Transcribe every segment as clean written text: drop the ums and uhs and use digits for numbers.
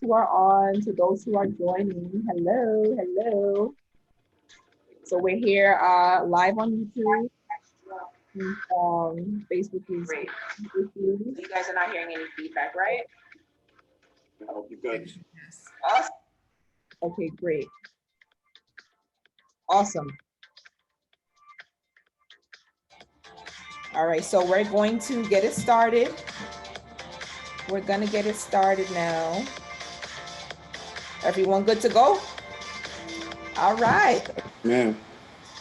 who are on, to those who are joining. Hello, hello. So we're here live on YouTube. Facebook is Great. issues. So you guys are not hearing any feedback, right? No, you're good. Yes. Us? Okay, great. Awesome. All right, so we're going to get it started. We're gonna get it started now. Everyone good to go? All right. Ma'am.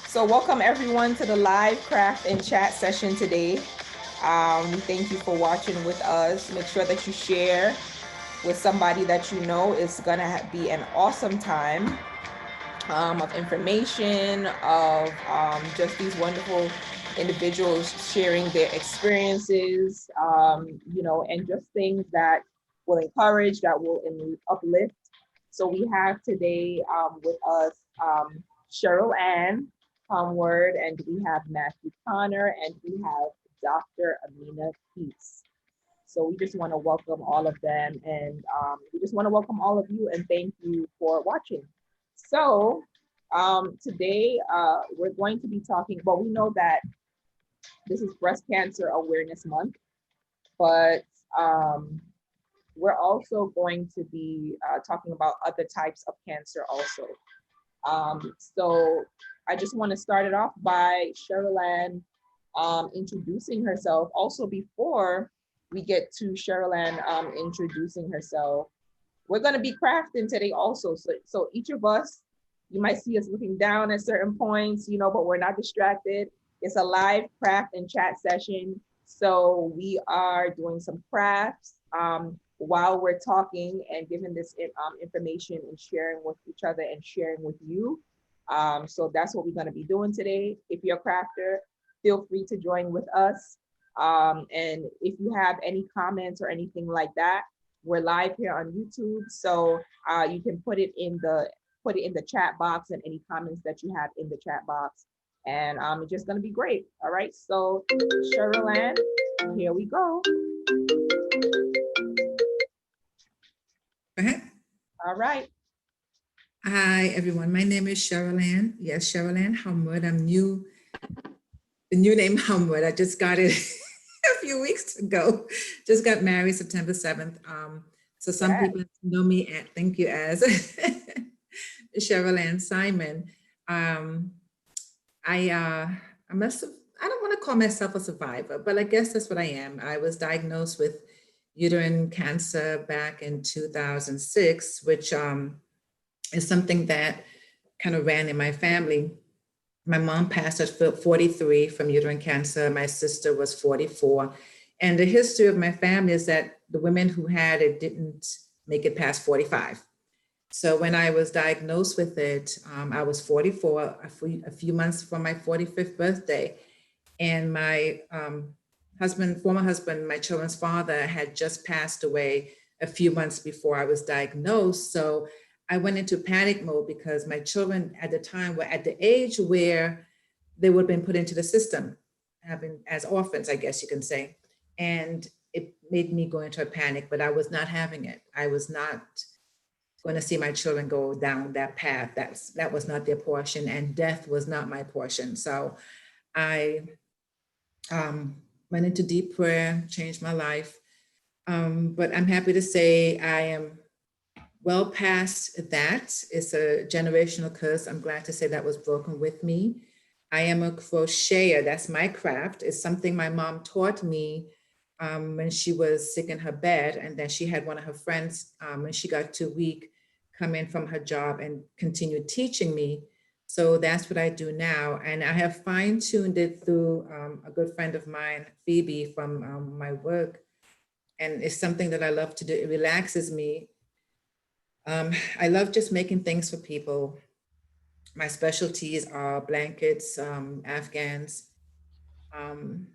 So welcome everyone to the live craft and chat session today. We thank you for watching with us. Make sure that you share with somebody that you know. It's gonna be an awesome time of information, of just these wonderful individuals sharing their experiences, and just things that will encourage, that will uplift. So we have today with us Cheryl Ann Word, and we have Matthew Connor, and we have Dr. Amina Peace. So we just want to welcome all of them, and we just want to welcome all of you and thank you for watching. So today we're going to be talking, well, we know that this is Breast Cancer Awareness Month, but we're also going to be talking about other types of cancer also. So I just want to start it off by Cheryl Ann introducing herself. Also, before we get to Cheryl Ann introducing herself, we're going to be crafting today also. So each of us, you might see us looking down at certain points, but we're not distracted. It's a live craft and chat session. So we are doing some crafts while we're talking and giving this information and sharing with each other and sharing with you. So that's what we're going to be doing today. If you're a crafter, feel free to join with us. And if you have any comments or anything like that, we're live here on YouTube, so you can put it in the chat box, and any comments that you have in the chat box, and it's just gonna be great. All right, so Cheryl Ann, here we go. Go ahead. All right. Hi, everyone. My name is Cheryl Ann. Yes, Cheryl Ann Humwood. I'm new. The new name Humwood. I just got it a few weeks ago. Just got married September 7th. So some people know me at, thank you, as Cheryl Ann Simon. I must have, I don't want to call myself a survivor, but I guess that's what I am. I was diagnosed with uterine cancer back in 2006, which is something that kind of ran in my family. My mom passed at 43 from uterine cancer. My sister was 44. And the history of my family is that the women who had it didn't make it past 45. So when I was diagnosed with it, I was 44, a few months from my 45th birthday. And my former husband, my children's father, had just passed away a few months before I was diagnosed. So I went into panic mode because my children at the time were at the age where they would have been put into the system, having as orphans, I guess you can say. And it made me go into a panic, but I was not having it. I was not going to see my children go down that path. That was not their portion, and death was not my portion. So I went into deep prayer, changed my life. But I'm happy to say I am well past that. It's a generational curse. I'm glad to say that was broken with me. I am a crocheter. That's my craft. It's something my mom taught me when she was sick in her bed. And then she had one of her friends, when she got too weak, come in from her job and continue teaching me. So that's what I do now. And I have fine tuned it through a good friend of mine, Phoebe, from my work. And it's something that I love to do. It relaxes me. I love just making things for people. My specialties are blankets, Afghans, um,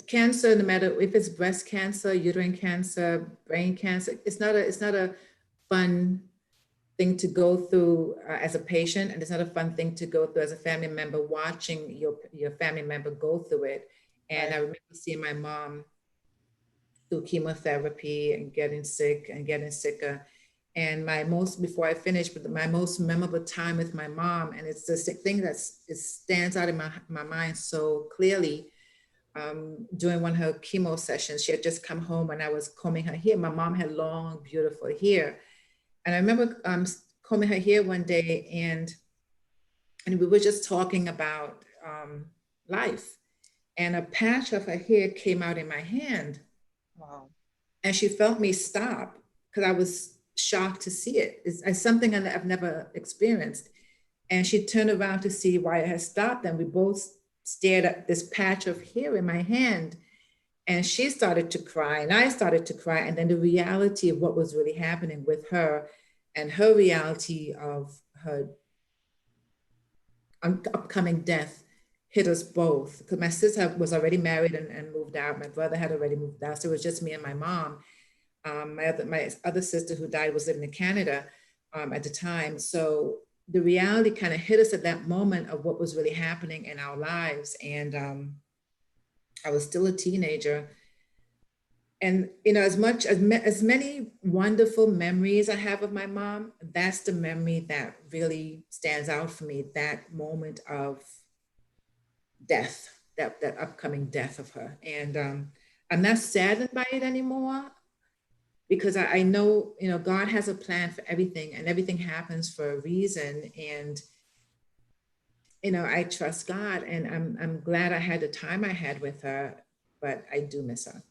cancer. No matter if it's breast cancer, uterine cancer, brain cancer, it's not a fun thing to go through as a patient, and it's not a fun thing to go through as a family member. Watching your family member go through it, and I remember seeing my mom through chemotherapy and getting sick and getting sicker. And my most, before I finish, but my most memorable time with my mom, and it's the thing that it stands out in my mind so clearly. During one of her chemo sessions, she had just come home and I was combing her hair. My mom had long, beautiful hair. And I remember combing her hair one day, and we were just talking about life. And a patch of her hair came out in my hand. Wow. And she felt me stop because I was shocked to see it. It's something I've never experienced. And she turned around to see why it had stopped. And we both stared at this patch of hair in my hand. And she started to cry, and I started to cry. And then the reality of what was really happening with her and her reality of her upcoming death hit us both. Because my sister was already married and moved out. My brother had already moved out. So it was just me and my mom. My other sister who died was living in Canada at the time. So the reality kind of hit us at that moment of what was really happening in our lives. And I was still a teenager. And as much as many wonderful memories I have of my mom, that's the memory that really stands out for me. That moment of death, that upcoming death of her, and I'm not saddened by it anymore because I know God has a plan for everything, and everything happens for a reason. And I trust God, and I'm glad I had the time I had with her, but I do miss her.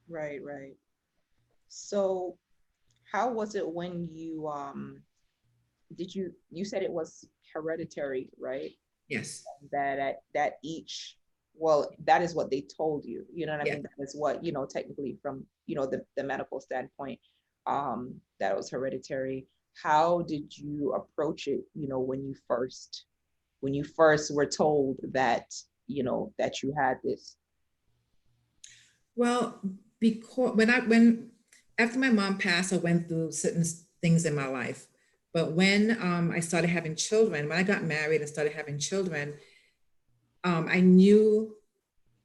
Right, right. So how was it when you said it was hereditary, right? Yes. That each, well, that is what they told you, you know what I Yeah. mean? That is what, technically from, the medical standpoint, that was hereditary. How did you approach it, when you first were told that, that you had this? Well, because when after my mom passed, I went through certain things in my life. But when I started having children, when I got married and started having children, I knew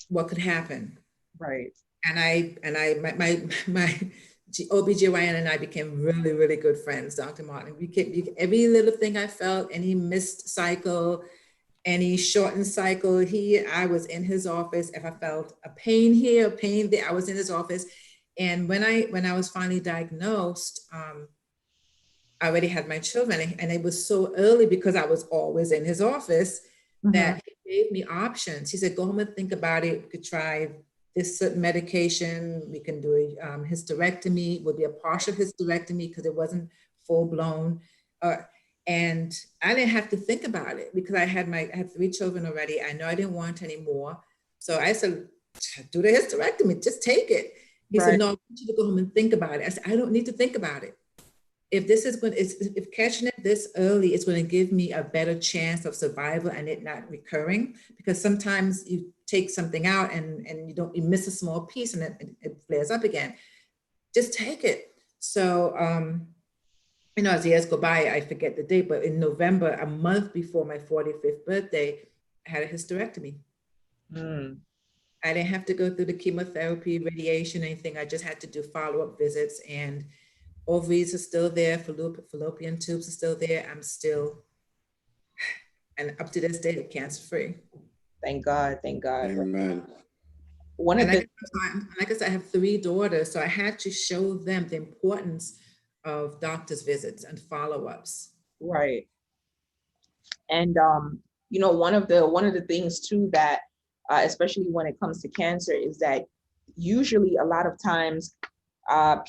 what could happen. Right. My OBGYN and I became really, really good friends, Dr. Martin. Every little thing I felt, any missed cycle, any shortened cycle, I was in his office. If I felt a pain here, a pain there, I was in his office. And when I was finally diagnosed, I already had my children, and it was so early because I was always in his office Mm-hmm. that he gave me options. He said, "Go home and think about it. We could try this certain medication. We can do a hysterectomy. It would be a partial hysterectomy because it wasn't full blown." Uh, and I didn't have to think about it because I had 3 children already. I know I didn't want any more, so I said, "Do the hysterectomy. Just take it." He said, Right. "No, I want you to go home and think about it." I said, "I don't need to think about it. If catching it this early, it's going to give me a better chance of survival and it not recurring, because sometimes you take something out and you miss a small piece and it flares up again. Just take it." So as the years go by, I forget the date, but in November, a month before my 45th birthday, I had a hysterectomy. Mm. I didn't have to go through the chemotherapy, radiation, anything. I just had to do follow-up visits, and ovaries are still there, fallopian tubes are still there. I'm still, and up to this day, cancer free. Thank God. Thank God. Amen. One And of the like I said, I have 3 daughters, so I had to show them the importance of doctor's visits and follow-ups. Right. And one of the things too that, especially when it comes to cancer, is that usually a lot of times,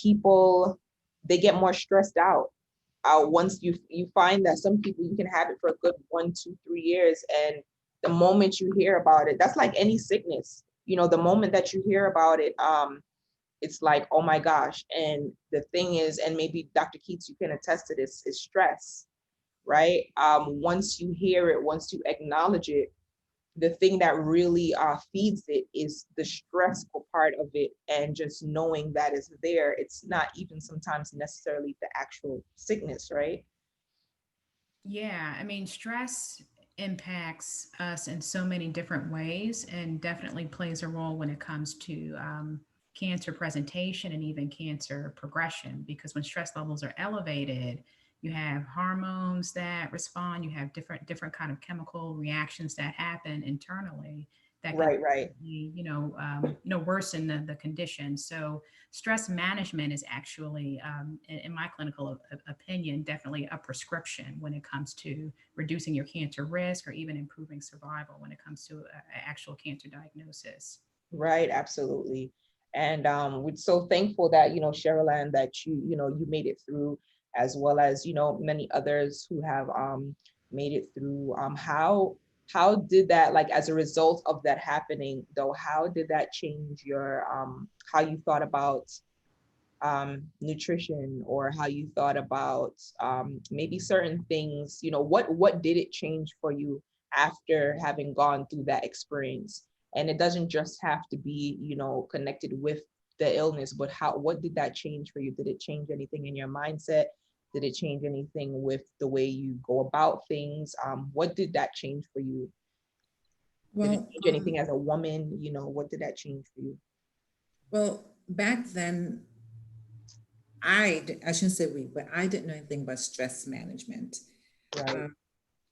people, they get more stressed out. Once you find that some people, you can have it for a good 1, 2, 3 years, and the moment you hear about it, that's like any sickness. The moment that you hear about it, it's like, oh my gosh. And the thing is, and maybe Dr. Keats, you can attest to this, is stress, right? Once you hear it, once you acknowledge it, the thing that really feeds it is the stressful part of it, and just knowing that it's there. It's not even sometimes necessarily the actual sickness, right? Yeah, I mean, stress impacts us in so many different ways and definitely plays a role when it comes to cancer presentation and even cancer progression. Because when stress levels are elevated, you have hormones that respond, you have different kind of chemical reactions that happen internally that can, Right, right. worsen the condition. So stress management is actually, in my clinical opinion, definitely a prescription when it comes to reducing your cancer risk or even improving survival when it comes to a actual cancer diagnosis. Right, absolutely. And we're so thankful that, Cheryl, and that you made it through, as well as, many others who have made it through. How did that, like, as a result of that happening, though, how did that change your how you thought about nutrition, or how you thought about maybe certain things? What did it change for you after having gone through that experience? And it doesn't just have to be, connected with the illness, but what did that change for you? Did it change anything in your mindset? Did it change anything with the way you go about things? What did that change for you? Did it Well, change anything as a woman? What did that change for you? back then, I shouldn't say we, but I didn't know anything about stress management. Right.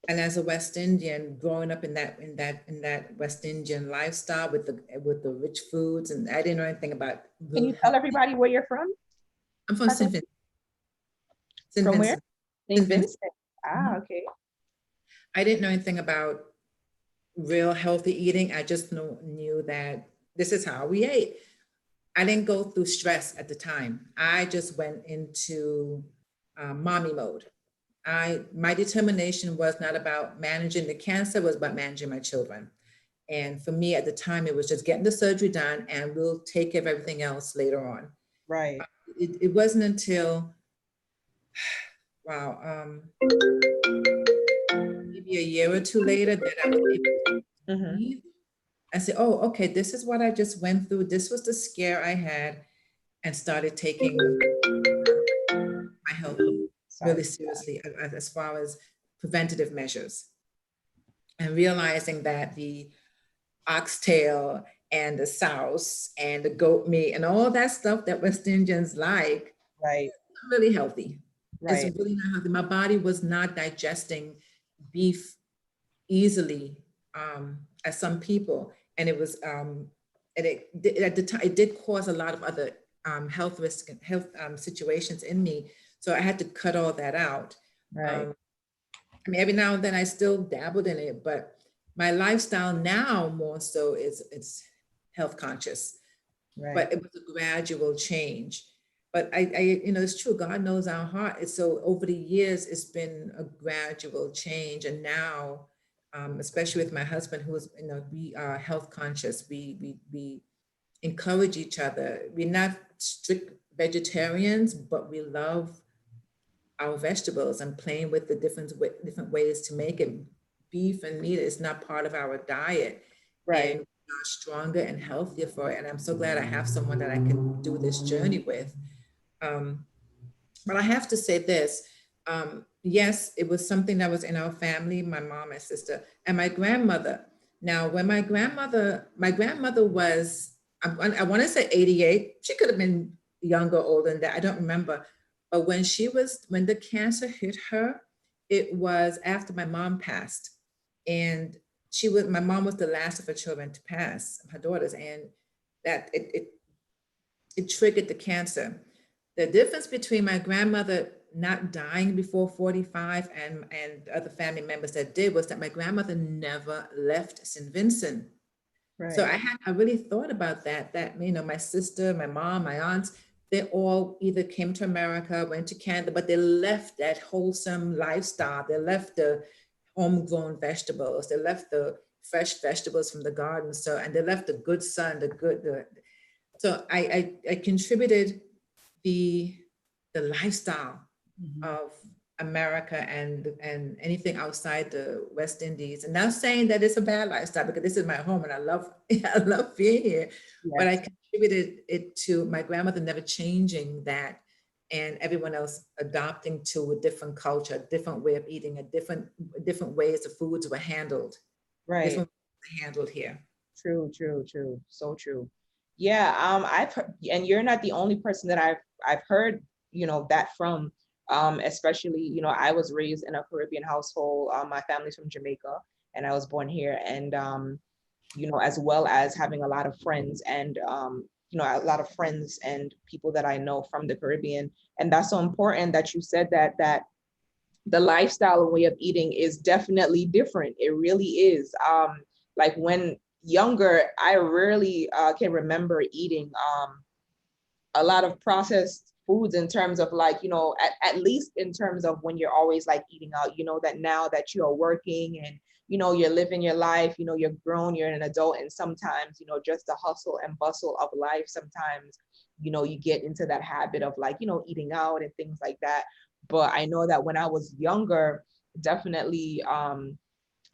And as a West Indian, growing up in that West Indian lifestyle with the rich foods, and I didn't know anything about Can real you tell health. everybody where you're from? I'm from St. Vincent. St. From where? Vincent. St. St. Vincent. Vincent. Mhm. Ah, okay. I didn't know anything about real healthy eating. I just knew that this is how we ate. I didn't go through stress at the time. I just went into mommy mode. My determination was not about managing the cancer, it was about managing my children. And for me at the time, it was just getting the surgery done and we'll take care of everything else later on. Right. It wasn't until, wow, maybe a year or two later that I was able to Mm-hmm. breathe. I said, oh, okay, this is what I just went through. This was the scare I had, and started taking my health Sorry. really seriously as far as preventative measures, and realizing that the oxtail and the souse and the goat meat and all that stuff that West Indians like, Right. really healthy. It's Right. really not healthy. My body was not digesting beef easily, as some people, and it was and at the time it did cause a lot of other health risk and health situations in me. So I had to cut all that out. Right. Um, I mean, every now and then I still dabbled in it, but my lifestyle now more so is it's health conscious. Right. But it was a gradual change. But it's true. God knows our heart. And so over the years, it's been a gradual change. And now, especially with my husband, who is, we are health conscious. We encourage each other. We're not strict vegetarians, but we love our vegetables and playing with the different ways to make it. Beef and meat is not part of our diet, and Right. we are stronger and healthier for it. And I'm so glad I have someone that I can do this journey with. Um, but I have to say this. Yes, it was something that was in our family, my mom and sister, and my grandmother. Now, when my grandmother was, I want to say 88. She could have been younger, older than that. I don't remember. But when the cancer hit her, it was after my mom passed. And my mom was the last of her children to pass, her daughters. And that it triggered the cancer. The difference between my grandmother not dying before 45 and other family members that did was that my grandmother never left St. Vincent. So Right. I really thought about that, my sister, my mom, my aunts, they all either came to America, went to Canada, but they left that wholesome lifestyle. They left the homegrown vegetables. They left the fresh vegetables from the garden. So, and they left the good sun, so I contributed the lifestyle Mhm. of America and anything outside the West Indies. And not saying that it's a bad lifestyle, because this is my home and I love I love being here. But I Yes. contributed it to my grandmother never changing that, and everyone else adopting to a different culture, a different way of eating, a different ways the foods were handled, Right. different ways handled here. True, true, true. So true. Yeah, and you're not the only person that I've heard, that from. Especially, I was raised in a Caribbean household. My family's from Jamaica, and I was born here, and as well as having a lot of friends and a lot of friends and people that I know from the Caribbean. And that's so important that you said that the lifestyle and way of eating is definitely different. It really is. Like when younger, I rarely can remember eating a lot of processed foods in terms of like, at least in terms of when you're always like eating out, that now that you're working and, you're living your life, you're grown, you're an adult. And sometimes, just the hustle and bustle of life, sometimes, you get into that habit of like, eating out and things like that. But I know that when I was younger, definitely,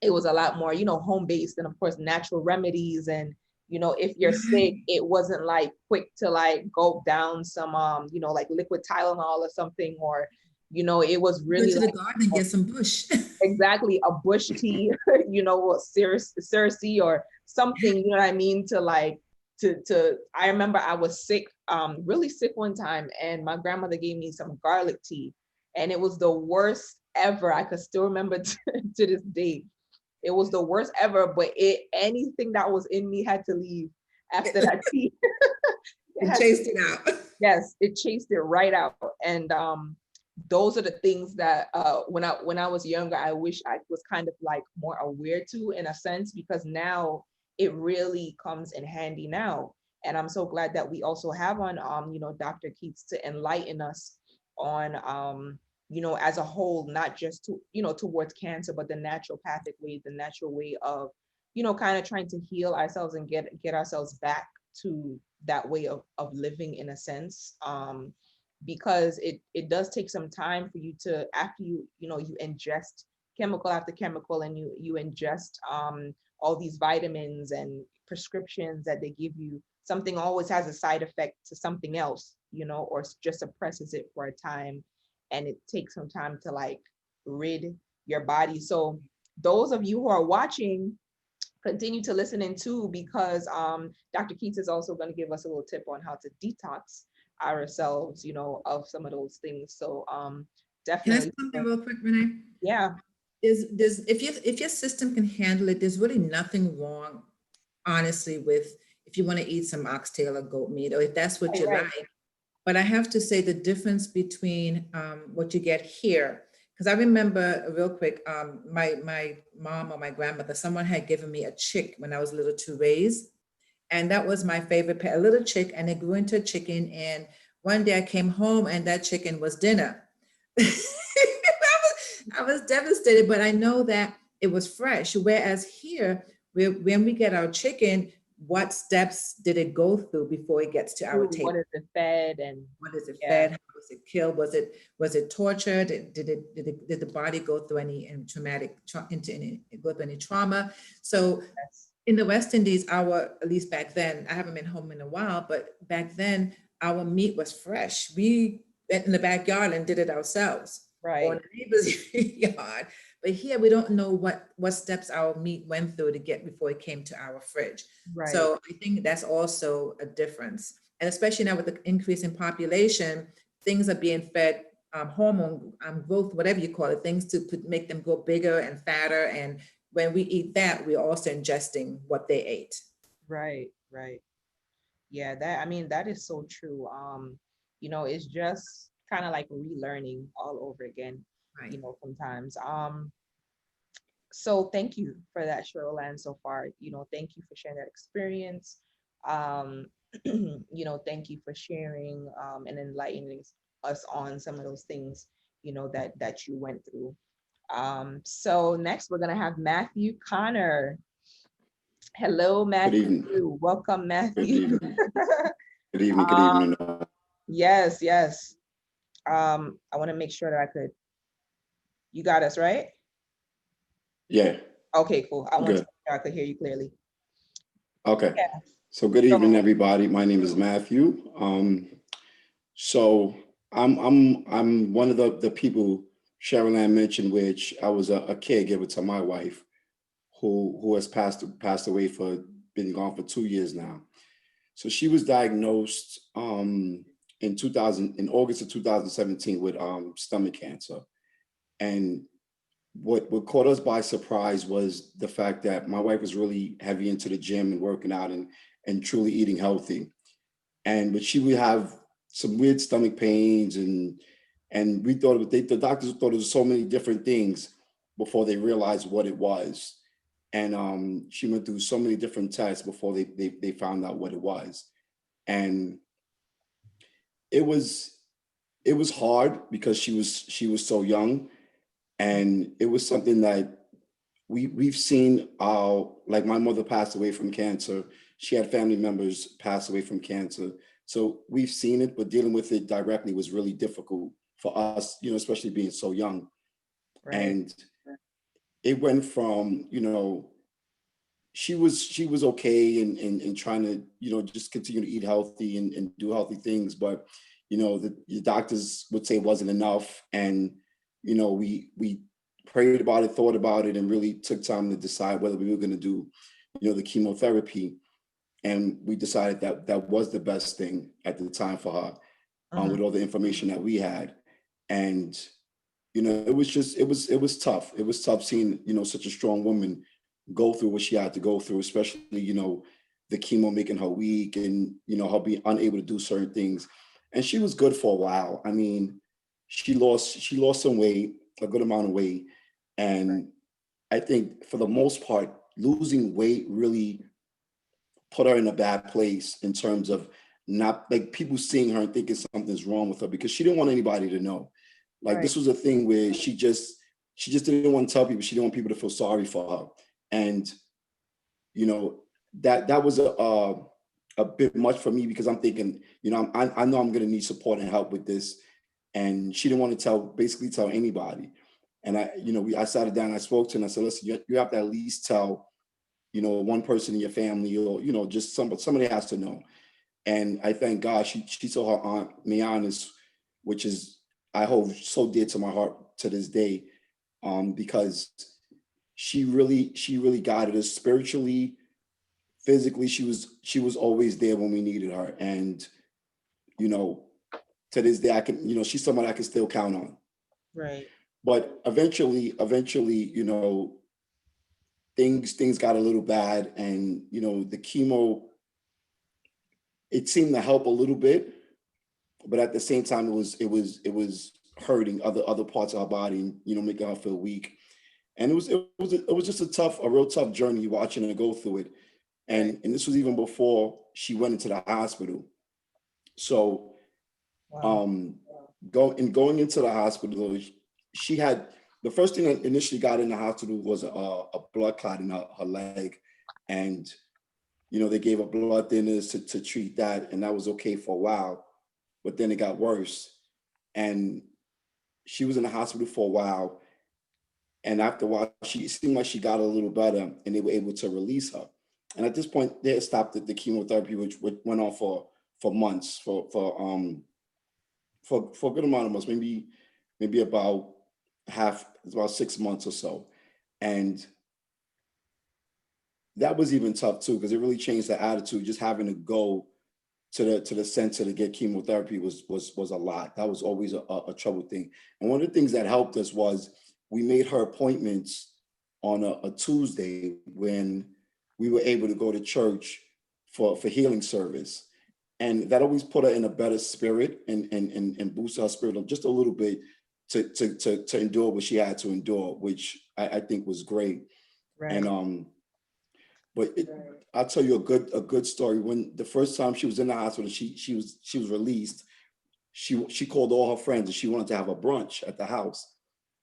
it was a lot more, home based, and of course natural remedies. And if you're sick, it wasn't like quick to like gulp down some like liquid Tylenol or something, or it was Go really to the like garden and get some bush. exactly a bush tea, cerasee or something, you know what I mean, to like to I remember I was sick, really sick one time, and my grandmother gave me some garlic tea, and it was the worst ever. I could still remember to this day. It was the worst ever, but anything that was in me had to leave after that tea. And chased it out. Yes, it chased it right out. And those are the things that when I was younger, I wish I was kind of like more aware to, in a sense, because now it really comes in handy now. And I'm so glad that we also have on Dr. Keats to enlighten us on as a whole, not just to towards cancer, but the naturopathic way, the natural way of kind of trying to heal ourselves and get ourselves back to that way of living, in a sense. Because it does take some time for you to, after you ingest chemical after chemical, and you ingest all these vitamins and prescriptions that they give you, something always has a side effect to something else, or just suppresses it for a time, and it takes some time to like rid your body. So those of you who are watching, continue to listen in too, because Dr. Keats is also going to give us a little tip on how to detox ourselves, of some of those things. So Can I say definitely, something real quick, Renee? yeah, There's if your system can handle it, there's really nothing wrong, honestly, with if you want to eat some oxtail or goat meat, or if that's what right, you right, like. But I have to say the difference between what you get here, because I remember real quick, my mom or my grandmother, someone had given me a chick when I was little to raise, and that was my favorite pet, a little chick, and it grew into a chicken. And one day I came home and that chicken was dinner. I was devastated, but I know that it was fresh. Whereas here, when we get our chicken, what steps did it go through before it gets to our true. What table? is it fed? And What is it yeah, fed? How was it killed? Was it tortured? Did the body go through any traumatic go through any trauma? So yes, in the West Indies, at least back then, I haven't been home in a while, but back then our meat was fresh. We went in the backyard and did it ourselves, or in right, the neighbor's yard. But here we don't know what steps our meat went through to get before it came to our fridge. right, So I think that's also a difference. And especially now with the increase in population, things are being fed hormone growth, whatever you call it, things to make them grow bigger and fatter. And when we eat that, we're also ingesting what they ate. right, right. Yeah, that, I mean, that is so true. It's just kind of like relearning all over again, Right. sometimes. So thank you for that, Cheryl, so far. Thank you for sharing that experience. Um, thank you for sharing and enlightening us on some of those things, that you went through. So next we're gonna have Matthew Connor. Hello, Good Matthew. evening. Welcome, Good Matthew. evening. Good evening. Good um, evening. yes, yes. I want to make sure that you got us right. Yeah, Okay, cool. I want to good. make sure I could hear you clearly. Okay. Yeah. So good evening, So, everybody. My name is Matthew. So I'm one of the people Cheryl Ann mentioned, which I was a caregiver to my wife, who has passed away been gone for 2 years now. So she was diagnosed in August of 2017 with stomach cancer. And what caught us by surprise was the fact that my wife was really heavy into the gym and working out and truly eating healthy. But she would have some weird stomach pains, and we thought the doctors thought it was so many different things before they realized what it was. And she went through so many different tests before they found out what it was. And it was it was hard because she was so young, and it was something that we've seen. Like, my mother passed away from cancer. She had family members pass away from cancer. So we've seen it, but dealing with it directly was really difficult for us, especially being so young. Right. And it went from, she was okay and trying to, just continue to eat healthy and do healthy things. But, the doctors would say it wasn't enough. And, we prayed about it, thought about it, and really took time to decide whether we were going to do, the chemotherapy. And we decided that that was the best thing at the time for her, Mhm. with all the information that we had. And, it was tough. It was tough seeing, such a strong woman go through what she had to go through, especially, the chemo making her weak, and, her being unable to do certain things. And she was good for a while. I mean, she lost some weight, a good amount of weight. Right. And I think for the most part, losing weight really put her in a bad place in terms of not, like, people seeing her and thinking something's wrong with her, because she didn't want anybody to know. Like, Right. this was a thing where she just didn't want to tell people. She didn't want people to feel sorry for her. And, you know, that was a bit much for me, because I'm thinking, I know I'm going to need support and help with this. And she didn't want to basically tell anybody. And I sat her down, and I spoke to her, and I said, listen, you have to at least tell, one person in your family, or, just somebody has to know. And I thank God she told her aunt Mianis, which is, I hold so dear to my heart to this day, because she really guided us spiritually, physically. She was always there when we needed her. And, you know, to this day, I can, she's someone I can still count on. Right. But eventually, things got a little bad, and, the chemo, it seemed to help a little bit, but at the same time, it was hurting other parts of her body, and, making her feel weak. And it was just a real tough journey watching her go through it. Right. And this was even before she went into the hospital. So, Wow. um, going into the hospital, she had, the first thing that initially got in the hospital was a blood clot in her leg. And, they gave her blood thinners to treat that, and that was okay for a while. But then it got worse. And she was in the hospital for a while. And after a while, she it seemed like she got a little better, and they were able to release her. And at this point, they had stopped the chemotherapy, which went on for months, for a good amount of months, maybe about 6 months or so. And that was even tough too, because it really changed the attitude. Just having to go to the center to get chemotherapy was a lot. That was always a trouble thing. And one of the things that helped us was we made her appointments on a Tuesday, when we were able to go to church for healing service. And that always put her in a better spirit, and boosted her spirit just a little bit to endure what she had to endure, which I think was great. And Right. but I'll tell you a good story. When the first time she was in the hospital, she was released. She called all her friends, and she wanted to have a brunch at the house.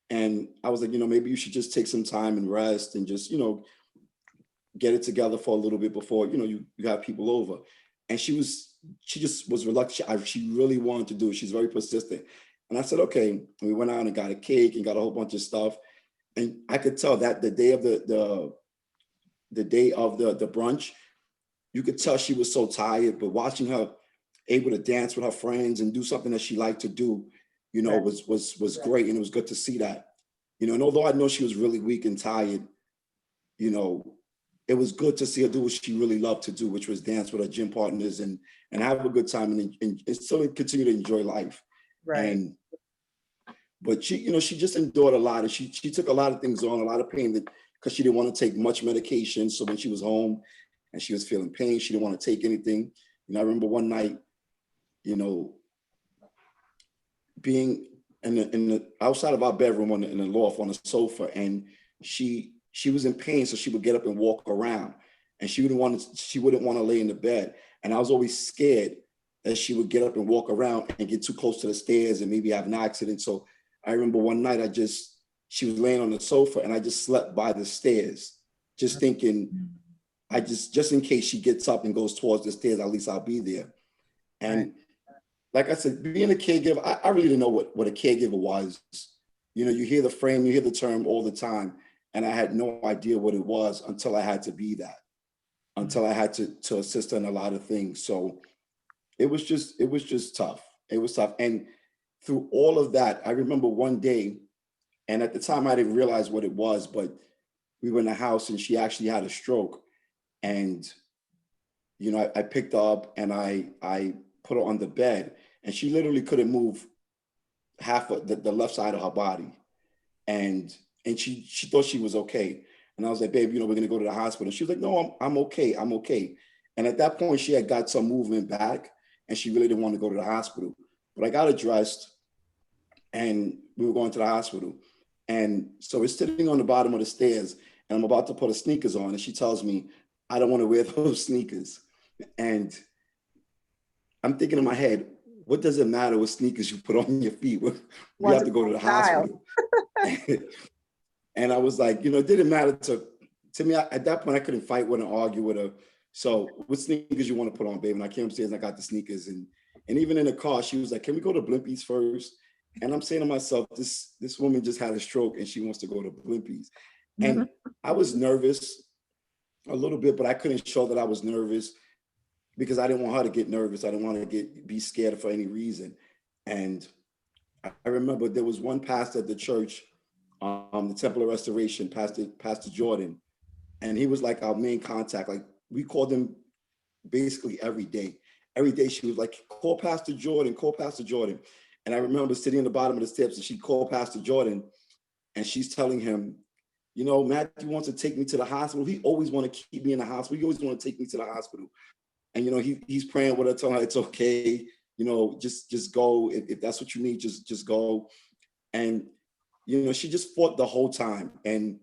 And I was like, maybe you should just take some time and rest, and just, get it together for a little bit before, you have people over. And she just was reluctant. She really wanted to do it. She's very persistent. And I said, okay. And we went out and got a cake and got a whole bunch of stuff. And I could tell that the day of the brunch, you could tell she was so tired. But watching her able to dance with her friends and do something that she liked to do, Right. was great. And it was good to see that. And although I know she was really weak and tired, you know, it was good to see her do what she really loved to do, which was dance with her gym partners and have a good time and still continue to enjoy life. Right. But she, you know, she just endured a lot, and she took a lot of things on, a lot of pain, that because she didn't want to take much medication. So when she was home and she was feeling pain, she didn't want to take anything. You know, I remember one night, you know, being in the outside of our bedroom in the loft on the sofa, and she was in pain, so she would get up and walk around, and she wouldn't want to lay in the bed, and I was always scared that she would get up and walk around and get too close to the stairs and maybe have an accident. So I remember one night she was laying on the sofa, and I just slept by the stairs, just thinking, I just in case she gets up and goes towards the stairs, at least I'll be there. And like I said, being a caregiver, I really didn't know what a caregiver was. You know, you hear the frame, you hear the term all the time, and I had no idea what it was until I had to be that, until I had to assist her in a lot of things. So it was just tough. It was tough. And through all of that, I remember one day, and at the time I didn't realize what it was, but we were in the house and she actually had a stroke. And, you know, I picked her up and I put her on the bed, and she literally couldn't move half of the left side of her body. And she thought she was okay. And I was like, babe, you know, we're gonna go to the hospital. She was like, no, I'm okay. I'm okay. And at that point, she had got some movement back, and she really didn't want to go to the hospital. But I got her dressed, and we were going to the hospital. And so we're sitting on the bottom of the stairs, and I'm about to put her sneakers on, and she tells me, I don't want to wear those sneakers. And I'm thinking in my head, what does it matter what sneakers you put on your feet? We have to go to the hospital. And I was like, you know, it didn't matter to me. At that point, I couldn't fight with her, argue with her. So what sneakers you want to put on, babe? And I came upstairs and I got the sneakers. And even in the car, she was like, can we go to Blimpies first? And I'm saying to myself, this woman just had a stroke and she wants to go to Blimpies. And I was nervous a little bit, but I couldn't show that I was nervous because I didn't want her to get nervous. I didn't want to be scared for any reason. And I remember there was one pastor at the church, the Temple of Restoration, Pastor Jordan, and he was like our main contact. Like we called him basically every day. Every day she was like, call Pastor Jordan, call Pastor Jordan. And I remember sitting in the bottom of the steps, and she called Pastor Jordan, and she's telling him, you know, Matthew wants to take me to the hospital. He always want to keep me in the hospital. He always want to take me to the hospital. And, you know, he's praying with her, telling her it's okay. You know, just go. If that's what you need, just go. And, you know, she just fought the whole time. And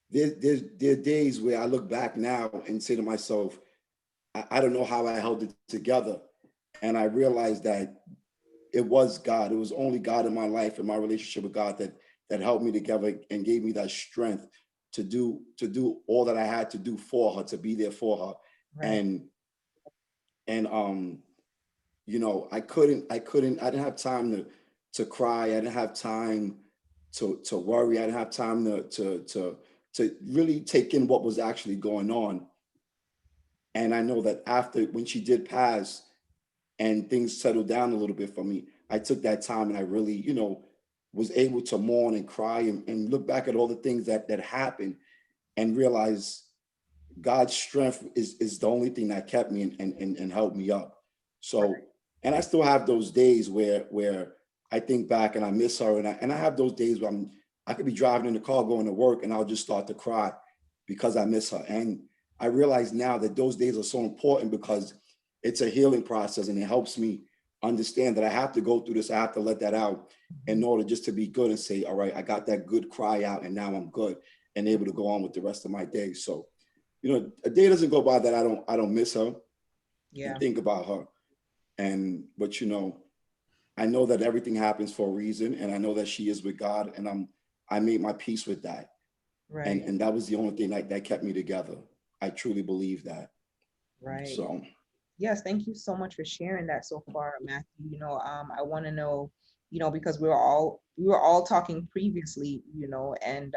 there are days where I look back now and say to myself, I don't know how I held it together. And I realized that it was God. It was only God in my life and my relationship with God that helped me together and gave me that strength to do all that I had to do for her, to be there for her. Right. And you know, I didn't have time to cry. I didn't have time to worry. I didn't have time to really take in what was actually going on. And I know that after, when she did pass and things settled down a little bit for me, I took that time and I really, you know, was able to mourn and cry and look back at all the things that happened and realize God's strength is the only thing that kept me and helped me up. So, and I still have those days where I think back and I miss her, and I have those days where I could be driving in the car going to work and I'll just start to cry because I miss her. And I realize now that those days are so important because it's a healing process, and it helps me understand that I have to go through this. I have to let that out in order just to be good and say, all right, I got that good cry out and now I'm good and able to go on with the rest of my day. So, you know, a day doesn't go by that I don't miss her and think about her. But you know, I know that everything happens for a reason, and I know that she is with God, and I made my peace with that. Right. And that was the only thing that kept me together. I truly believe that. Right. So yes, thank you so much for sharing that so far, Matthew. You know, I want to know, you know, because we were all talking previously, you know, and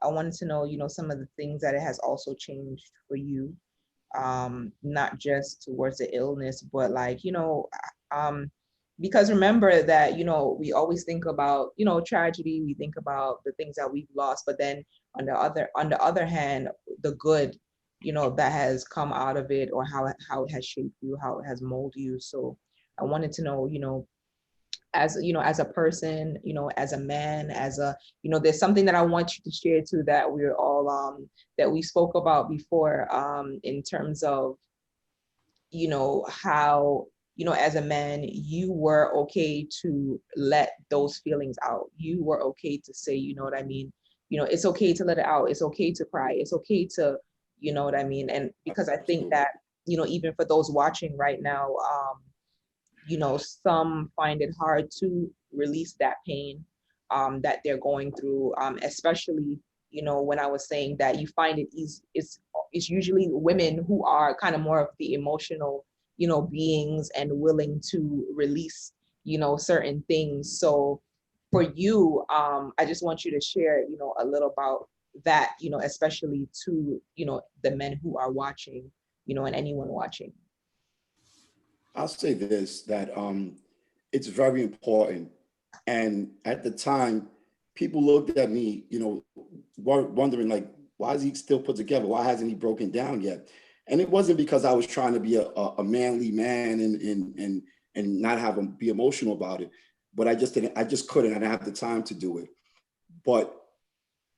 I wanted to know, you know, some of the things that it has also changed for you, not just towards the illness, but like, you know, because remember that, we always think about, tragedy, we think about the things that we've lost, but then on the other hand, the good, that has come out of it, or how it has shaped you, how it has molded you. So I wanted to know, as a person, as a man, there's something that I want you to share too, that we're all that we spoke about before, in terms of, how, as a man, you were okay to let those feelings out. You were okay to say, you know what I mean? It's okay to let it out. It's okay to cry. It's okay to, you know what I mean? And because I think Absolutely. that, even for those watching right now, some find it hard to release that pain, that they're going through, especially, when I was saying that you find it easy, it's usually women who are kind of more of the emotional, beings, and willing to release, certain things. So for you, I just want you to share, a little about that, especially to, the men who are watching, and anyone watching. I'll say this, that it's very important. And at the time, people looked at me, wondering like, why is he still put together? Why hasn't he broken down yet? And it wasn't because I was trying to be a manly man and not have him be emotional about it, but I just couldn't. I didn't have the time to do it. But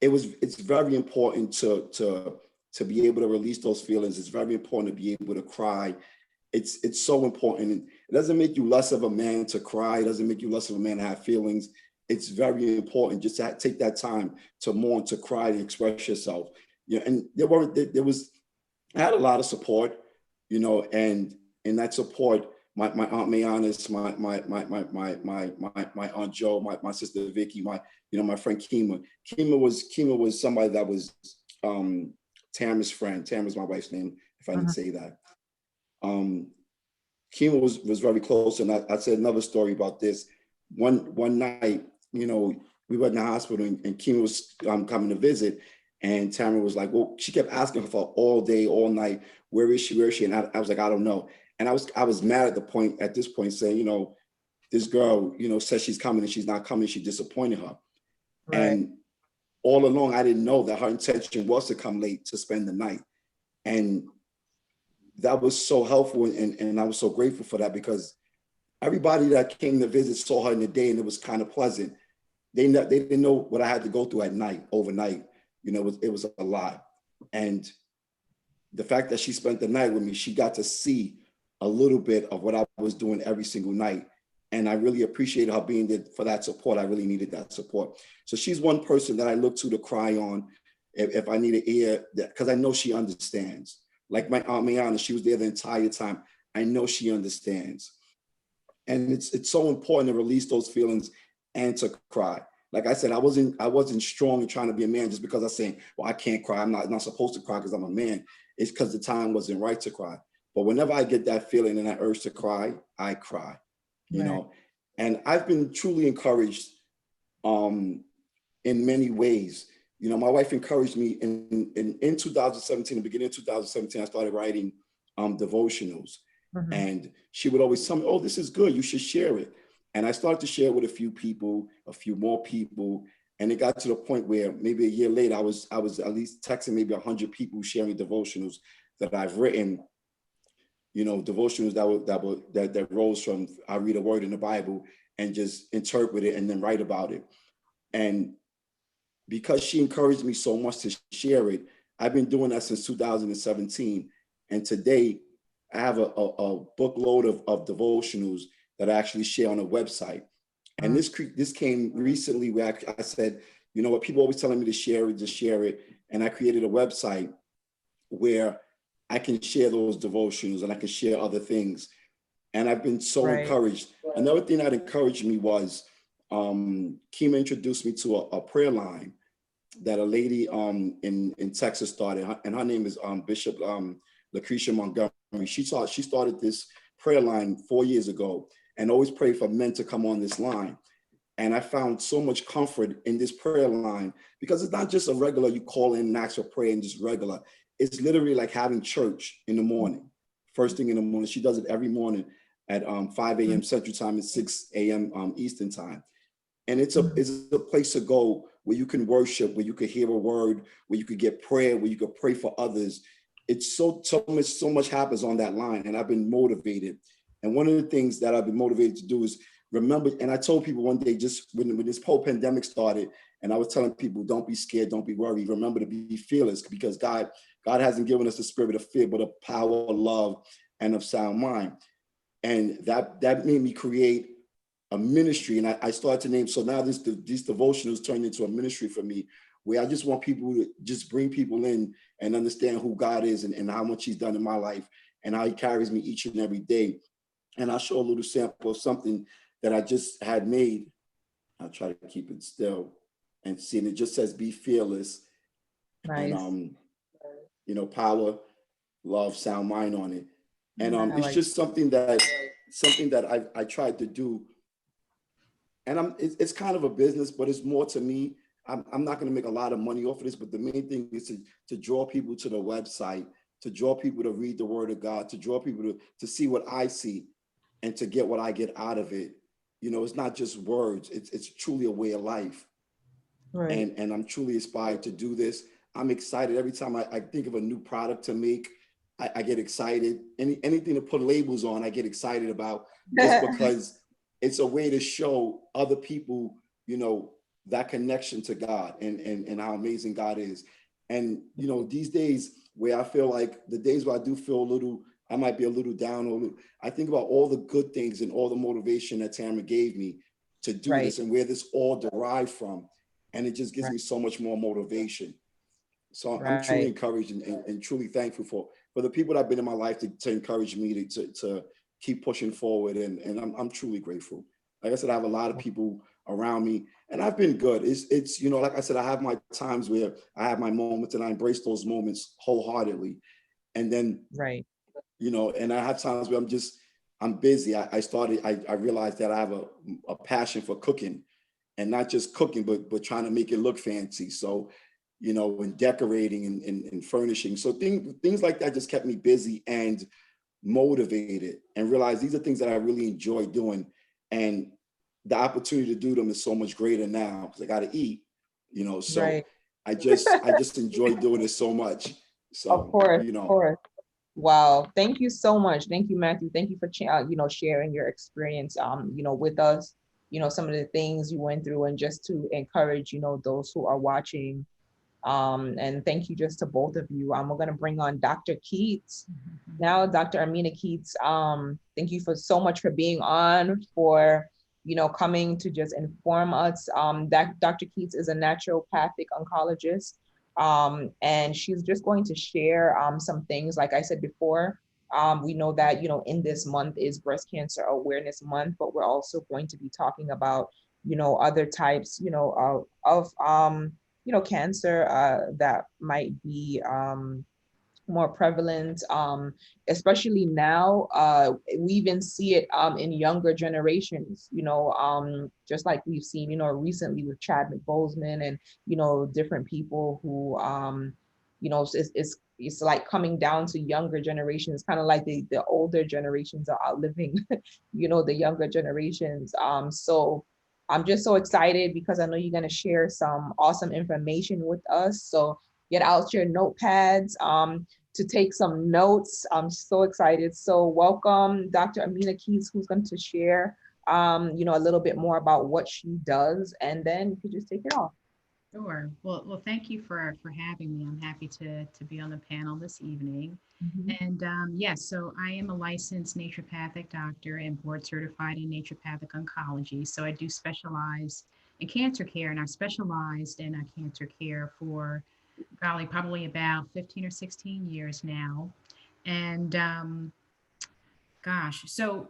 it's very important to be able to release those feelings. It's very important to be able to cry. It's so important. It doesn't make you less of a man to cry. It doesn't make you less of a man to have feelings. It's very important just to take that time to mourn, to cry, to express yourself. And I had a lot of support, and in that support, my aunt Mayanis, my aunt Joe, my sister Vicky, my friend Kima. Kima was somebody that was Tamara's friend. Tamara's my wife's name, if I didn't say that. Kima was very close, and I said another story about this. One night, we were in the hospital, and Kima was coming to visit, and Tamara was like, well, she kept asking her for all day, all night, where is she? Where is she? And I was like, I don't know. And I was mad at this point, saying, this girl, says she's coming and she's not coming. She disappointed her. Right. And all along, I didn't know that her intention was to come late to spend the night. And that was so helpful, and I was so grateful for that, because everybody that came to visit saw her in the day, and it was kind of pleasant. They didn't know what I had to go through at night, overnight. It was a lot. And the fact that she spent the night with me, she got to see a little bit of what I was doing every single night. And I really appreciated her being there for that support. I really needed that support. So she's one person that I look to cry on if I need an ear, because I know she understands. Like my aunt Mayana, she was there the entire time. I know she understands. And it's so important to release those feelings and to cry. Like I said, I wasn't strong in trying to be a man just because I'm saying, well, I can't cry. I'm not supposed to cry because I'm a man. It's because the time wasn't right to cry. But whenever I get that feeling and that urge to cry, I cry, Right. And I've been truly encouraged in many ways. My wife encouraged me in 2017, the beginning of 2017, I started writing devotionals. Mhm. And she would always tell me, oh, this is good, you should share it. And I started to share with a few people, a few more people. And it got to the point where maybe a year later, I was at least texting maybe 100 people sharing devotionals that I've written, devotionals that rose from, I read a word in the Bible and just interpret it and then write about it. And because she encouraged me so much to share it, I've been doing that since 2017. And today I have a bookload of devotionals that I actually share on a website. And this came recently where I said, you know what, people always telling me to share it, just share it. And I created a website where I can share those devotionals and I can share other things. And I've been so Right. encouraged. Another thing that encouraged me was Kima introduced me to a prayer line that a lady in Texas started, and her name is Bishop Lucretia Montgomery. She started this prayer line 4 years ago and always prayed for men to come on this line. And I found so much comfort in this prayer line because it's not just a regular, you call in and ask for prayer and just regular. It's literally like having church in the morning, first thing in the morning. She does it every morning. at 5 a.m. Central Time and 6 a.m. Eastern Time. And it's a place to go where you can worship, where you can hear a word, where you could get prayer, where you could pray for others. It's so much happens on that line, and I've been motivated. And one of the things that I've been motivated to do is remember. And I told people one day, just when this whole pandemic started, and I was telling people, don't be scared, don't be worried. Remember to be fearless, because God hasn't given us the spirit of fear, but of power, of love, and of sound mind. And that made me create a ministry, and I started to name. So now these devotionals turned into a ministry for me, where I just want people to just bring people in and understand who God is, and how much He's done in my life, and how He carries me each and every day. And I'll show a little sample of something that I just had made. I'll try to keep it still and see. And it just says, "Be fearless," Nice. and power, love, sound mind on it. And it's like just something that I tried to do. And it's kind of a business, but it's more to me. I'm not going to make a lot of money off of this, but the main thing is to draw people to the website, to draw people to read the Word of God, to draw people to see what I see, and to get what I get out of it. It's not just words. It's truly a way of life. right. And I'm truly inspired to do this. I'm excited every time I think of a new product to make. I get excited. Anything to put labels on, I get excited about, just because it's a way to show other people, that connection to God, and how amazing God is. And these days where I feel like the days where I do feel I might be a little down, I think about all the good things and all the motivation that Tamara gave me to do Right. this, and where this all derived from. And it just gives Right. me so much more motivation. So I'm truly Right. encouraged and truly thankful for the people that have been in my life to encourage me to keep pushing forward. And I'm truly grateful. Like I said, I have a lot of people around me, and I've been good. It's like I said, I have my times where I have my moments, and I embrace those moments wholeheartedly. And then, Right. and I have times where I'm busy. I realized that I have a passion for cooking, and not just cooking, but trying to make it look fancy. So, and decorating and furnishing. So things like that just kept me busy and motivated, and realized these are things that I really enjoy doing. And the opportunity to do them is so much greater now, because I got to eat, so Right. I just enjoy doing it so much. Of So, course. Of course. Wow. Thank you so much. Thank you, Matthew. Thank you for sharing your experience with us, some of the things you went through, and just to encourage, those who are watching. And thank you just to both of you. We're going to bring on Dr. Keats now. Dr. Amina Keats, thank you for so much for being on, for coming to just inform us. That Dr. Keats is a naturopathic oncologist, and she's just going to share some things. Like I said before, we know that in this month is Breast Cancer Awareness Month, but we're also going to be talking about other types of cancer that might be more prevalent, especially now. We even see it in younger generations, just like we've seen, recently with Chadwick Boseman, and, different people who, it's like coming down to younger generations, kind of like the older generations are outliving, the younger generations. So I'm just so excited, because I know you're going to share some awesome information with us. So get out your notepads to take some notes. I'm so excited. So welcome, Dr. Amina Keats, who's going to share, a little bit more about what she does, and then you could just take it off. Sure. Well, thank you for having me. I'm happy to be on the panel this evening. Mhm. And yes, so I am a licensed naturopathic doctor and board certified in naturopathic oncology. So I do specialize in cancer care, and I've specialized in cancer care for probably about 15 or 16 years now. And gosh, so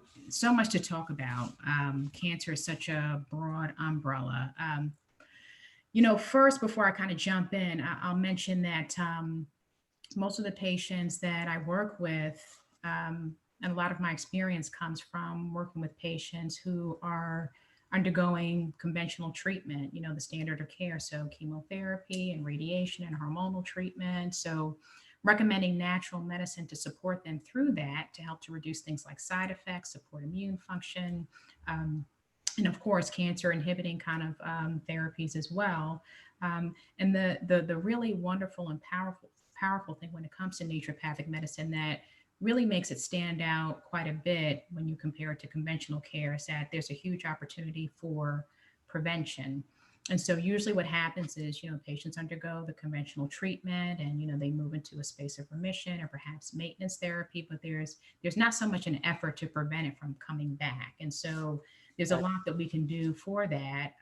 much to talk about. Cancer is such a broad umbrella. First, before I kind of jump in, I'll mention that most of the patients that I work with, and a lot of my experience comes from working with patients who are undergoing conventional treatment, the standard of care. So chemotherapy and radiation and hormonal treatment. So recommending natural medicine to support them through that to help to reduce things like side effects, support immune function, um, and of course, cancer inhibiting kind of therapies as well. And the really wonderful and powerful thing when it comes to naturopathic medicine that really makes it stand out quite a bit when you compare it to conventional care is that there's a huge opportunity for prevention. And so usually what happens is, patients undergo the conventional treatment and, they move into a space of remission or perhaps maintenance therapy, but there's not so much an effort to prevent it from coming back. And so there's a lot that we can do for that.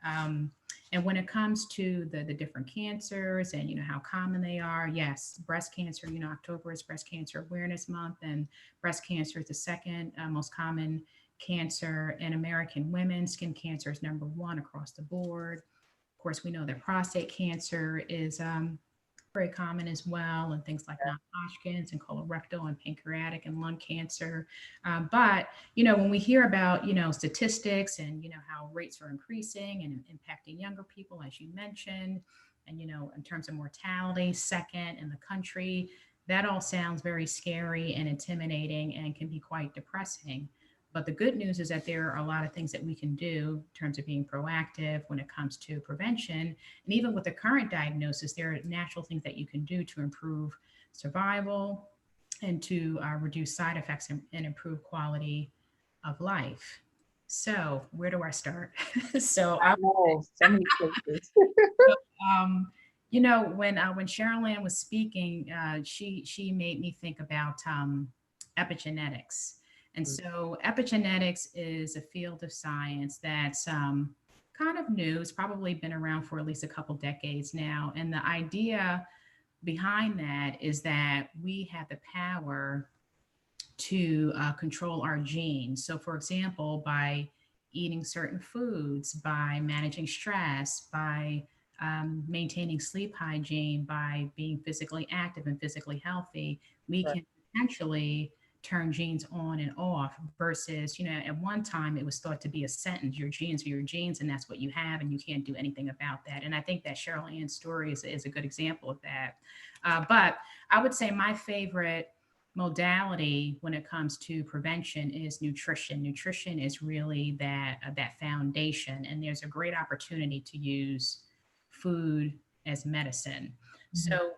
And when it comes to the different cancers and, how common they are, yes, breast cancer, October is Breast Cancer Awareness Month, and breast cancer is the second most common cancer in American women. Skin cancer is number one across the board. Of course, we know that prostate cancer is very common as well, and things like non-Hodgkin's and colorectal and pancreatic and lung cancer. But when we hear about statistics and how rates are increasing and impacting younger people, as you mentioned, and in terms of mortality, second in the country, that all sounds very scary and intimidating and can be quite depressing. But the good news is that there are a lot of things that we can do in terms of being proactive when it comes to prevention. And even with the current diagnosis, there are natural things that you can do to improve survival and to reduce side effects and improve quality of life. So, where do I start? so, I, Oh, so many places. when Cheryl Ann was speaking, she made me think about epigenetics. And so epigenetics is a field of science that's kind of new. It's probably been around for at least a couple decades now. And the idea behind that is that we have the power to control our genes. So, for example, by eating certain foods, by managing stress, by maintaining sleep hygiene, by being physically active and physically healthy, we Right. can potentially turn genes on and off versus, at one time it was thought to be a sentence, your genes are your genes and that's what you have and you can't do anything about that. And I think that Cheryl Ann's story is a good example of that. But I would say my favorite modality when it comes to prevention is nutrition. Nutrition is really that foundation, and there's a great opportunity to use food as medicine. So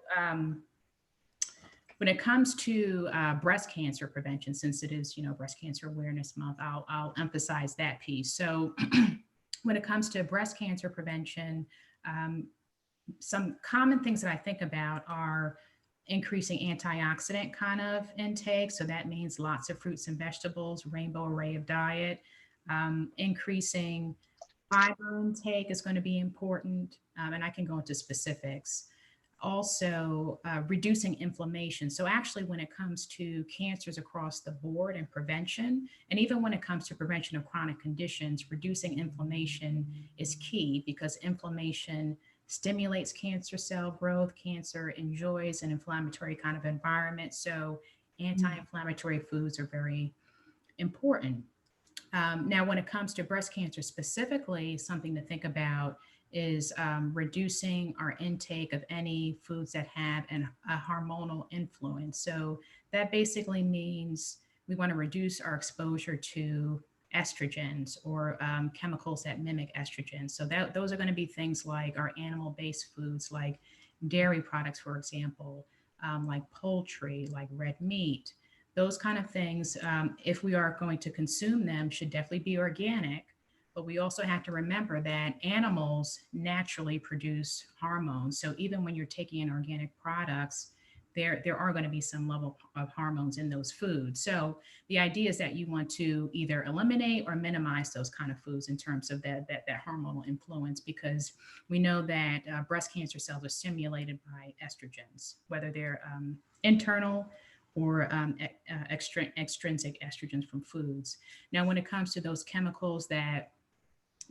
when it comes to breast cancer prevention, since it is Breast Cancer Awareness Month, I'll emphasize that piece. So when it comes to breast cancer prevention, some common things that I think about are increasing antioxidant kind of intake. So that means lots of fruits and vegetables, rainbow array of diet. Increasing fiber intake is going to be important. And I can go into specifics. Also, reducing inflammation. So, actually, when it comes to cancers across the board and prevention, and even when it comes to prevention of chronic conditions, reducing inflammation is key because inflammation stimulates cancer cell growth. Cancer enjoys an inflammatory kind of environment. So, anti inflammatory foods are very important. Now, when it comes to breast cancer specifically, something to think about is reducing our intake of any foods that have a hormonal influence. So that basically means we want to reduce our exposure to estrogens or chemicals that mimic estrogens. So those are going to be things like our animal-based foods, like dairy products, for example, like poultry, like red meat. Those kind of things, if we are going to consume them, should definitely be organic. But we also have to remember that animals naturally produce hormones. So even when you're taking in organic products, there are going to be some level of hormones in those foods. So the idea is that you want to either eliminate or minimize those kind of foods in terms of that hormonal influence, because we know that breast cancer cells are stimulated by estrogens, whether they're internal or extrinsic estrogens from foods. Now, when it comes to those chemicals that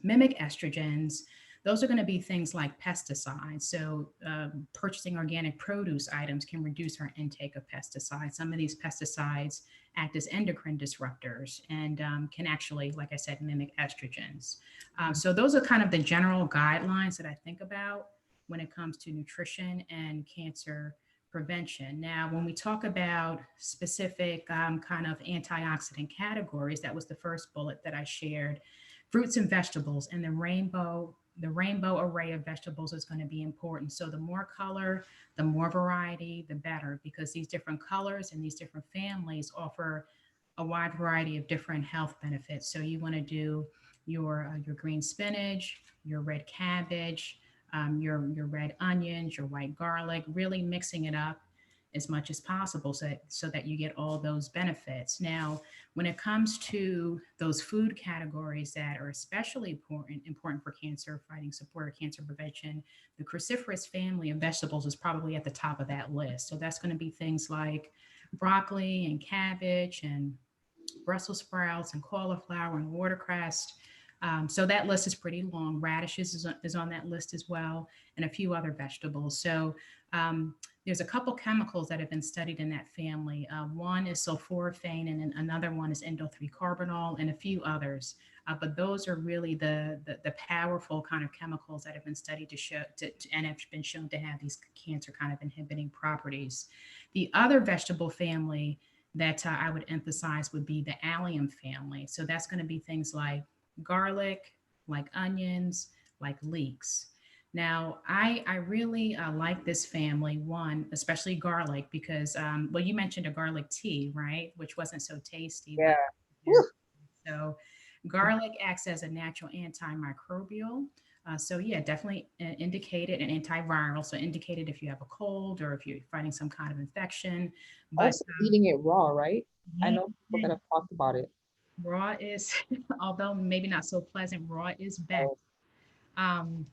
mimic estrogens, those are going to be things like pesticides. So, purchasing organic produce items can reduce our intake of pesticides. Some of these pesticides act as endocrine disruptors and can actually, like I said, mimic estrogens. So, those are kind of the general guidelines that I think about when it comes to nutrition and cancer prevention. Now, when we talk about specific kind of antioxidant categories, that was the first bullet that I shared. Fruits and vegetables, and the rainbow array of vegetables is going to be important. So the more color, the more variety, the better, because these different colors and these different families offer a wide variety of different health benefits. So you want to do your green spinach, your red cabbage, your red onions, your white garlic, really mixing it up as much as possible so that you get all those benefits. Now, when it comes to those food categories that are especially important for cancer fighting support or cancer prevention, the cruciferous family of vegetables is probably at the top of that list. So that's going to be things like broccoli and cabbage and Brussels sprouts and cauliflower and watercress. So that list is pretty long. Radishes is on that list as well, and a few other vegetables. So um, there's a couple chemicals that have been studied in that family. One is sulforaphane, and another one is indole-3-carbinol, and a few others. But those are really the powerful kind of chemicals that have been studied and have been shown to have these cancer kind of inhibiting properties. The other vegetable family that I would emphasize would be the allium family. So that's going to be things like garlic, like onions, like leeks. Now, I really like this family, one, especially garlic, because, well, you mentioned a garlic tea, right? Which wasn't so tasty, Yeah. but Whew. so garlic acts as a natural antimicrobial. So yeah, definitely indicated and antiviral. So indicated if you have a cold or if you're fighting some kind of infection. But Also eating it raw, right? I yeah, know people that have talked about it. raw is, although maybe not so pleasant, raw is best. Oh, Um,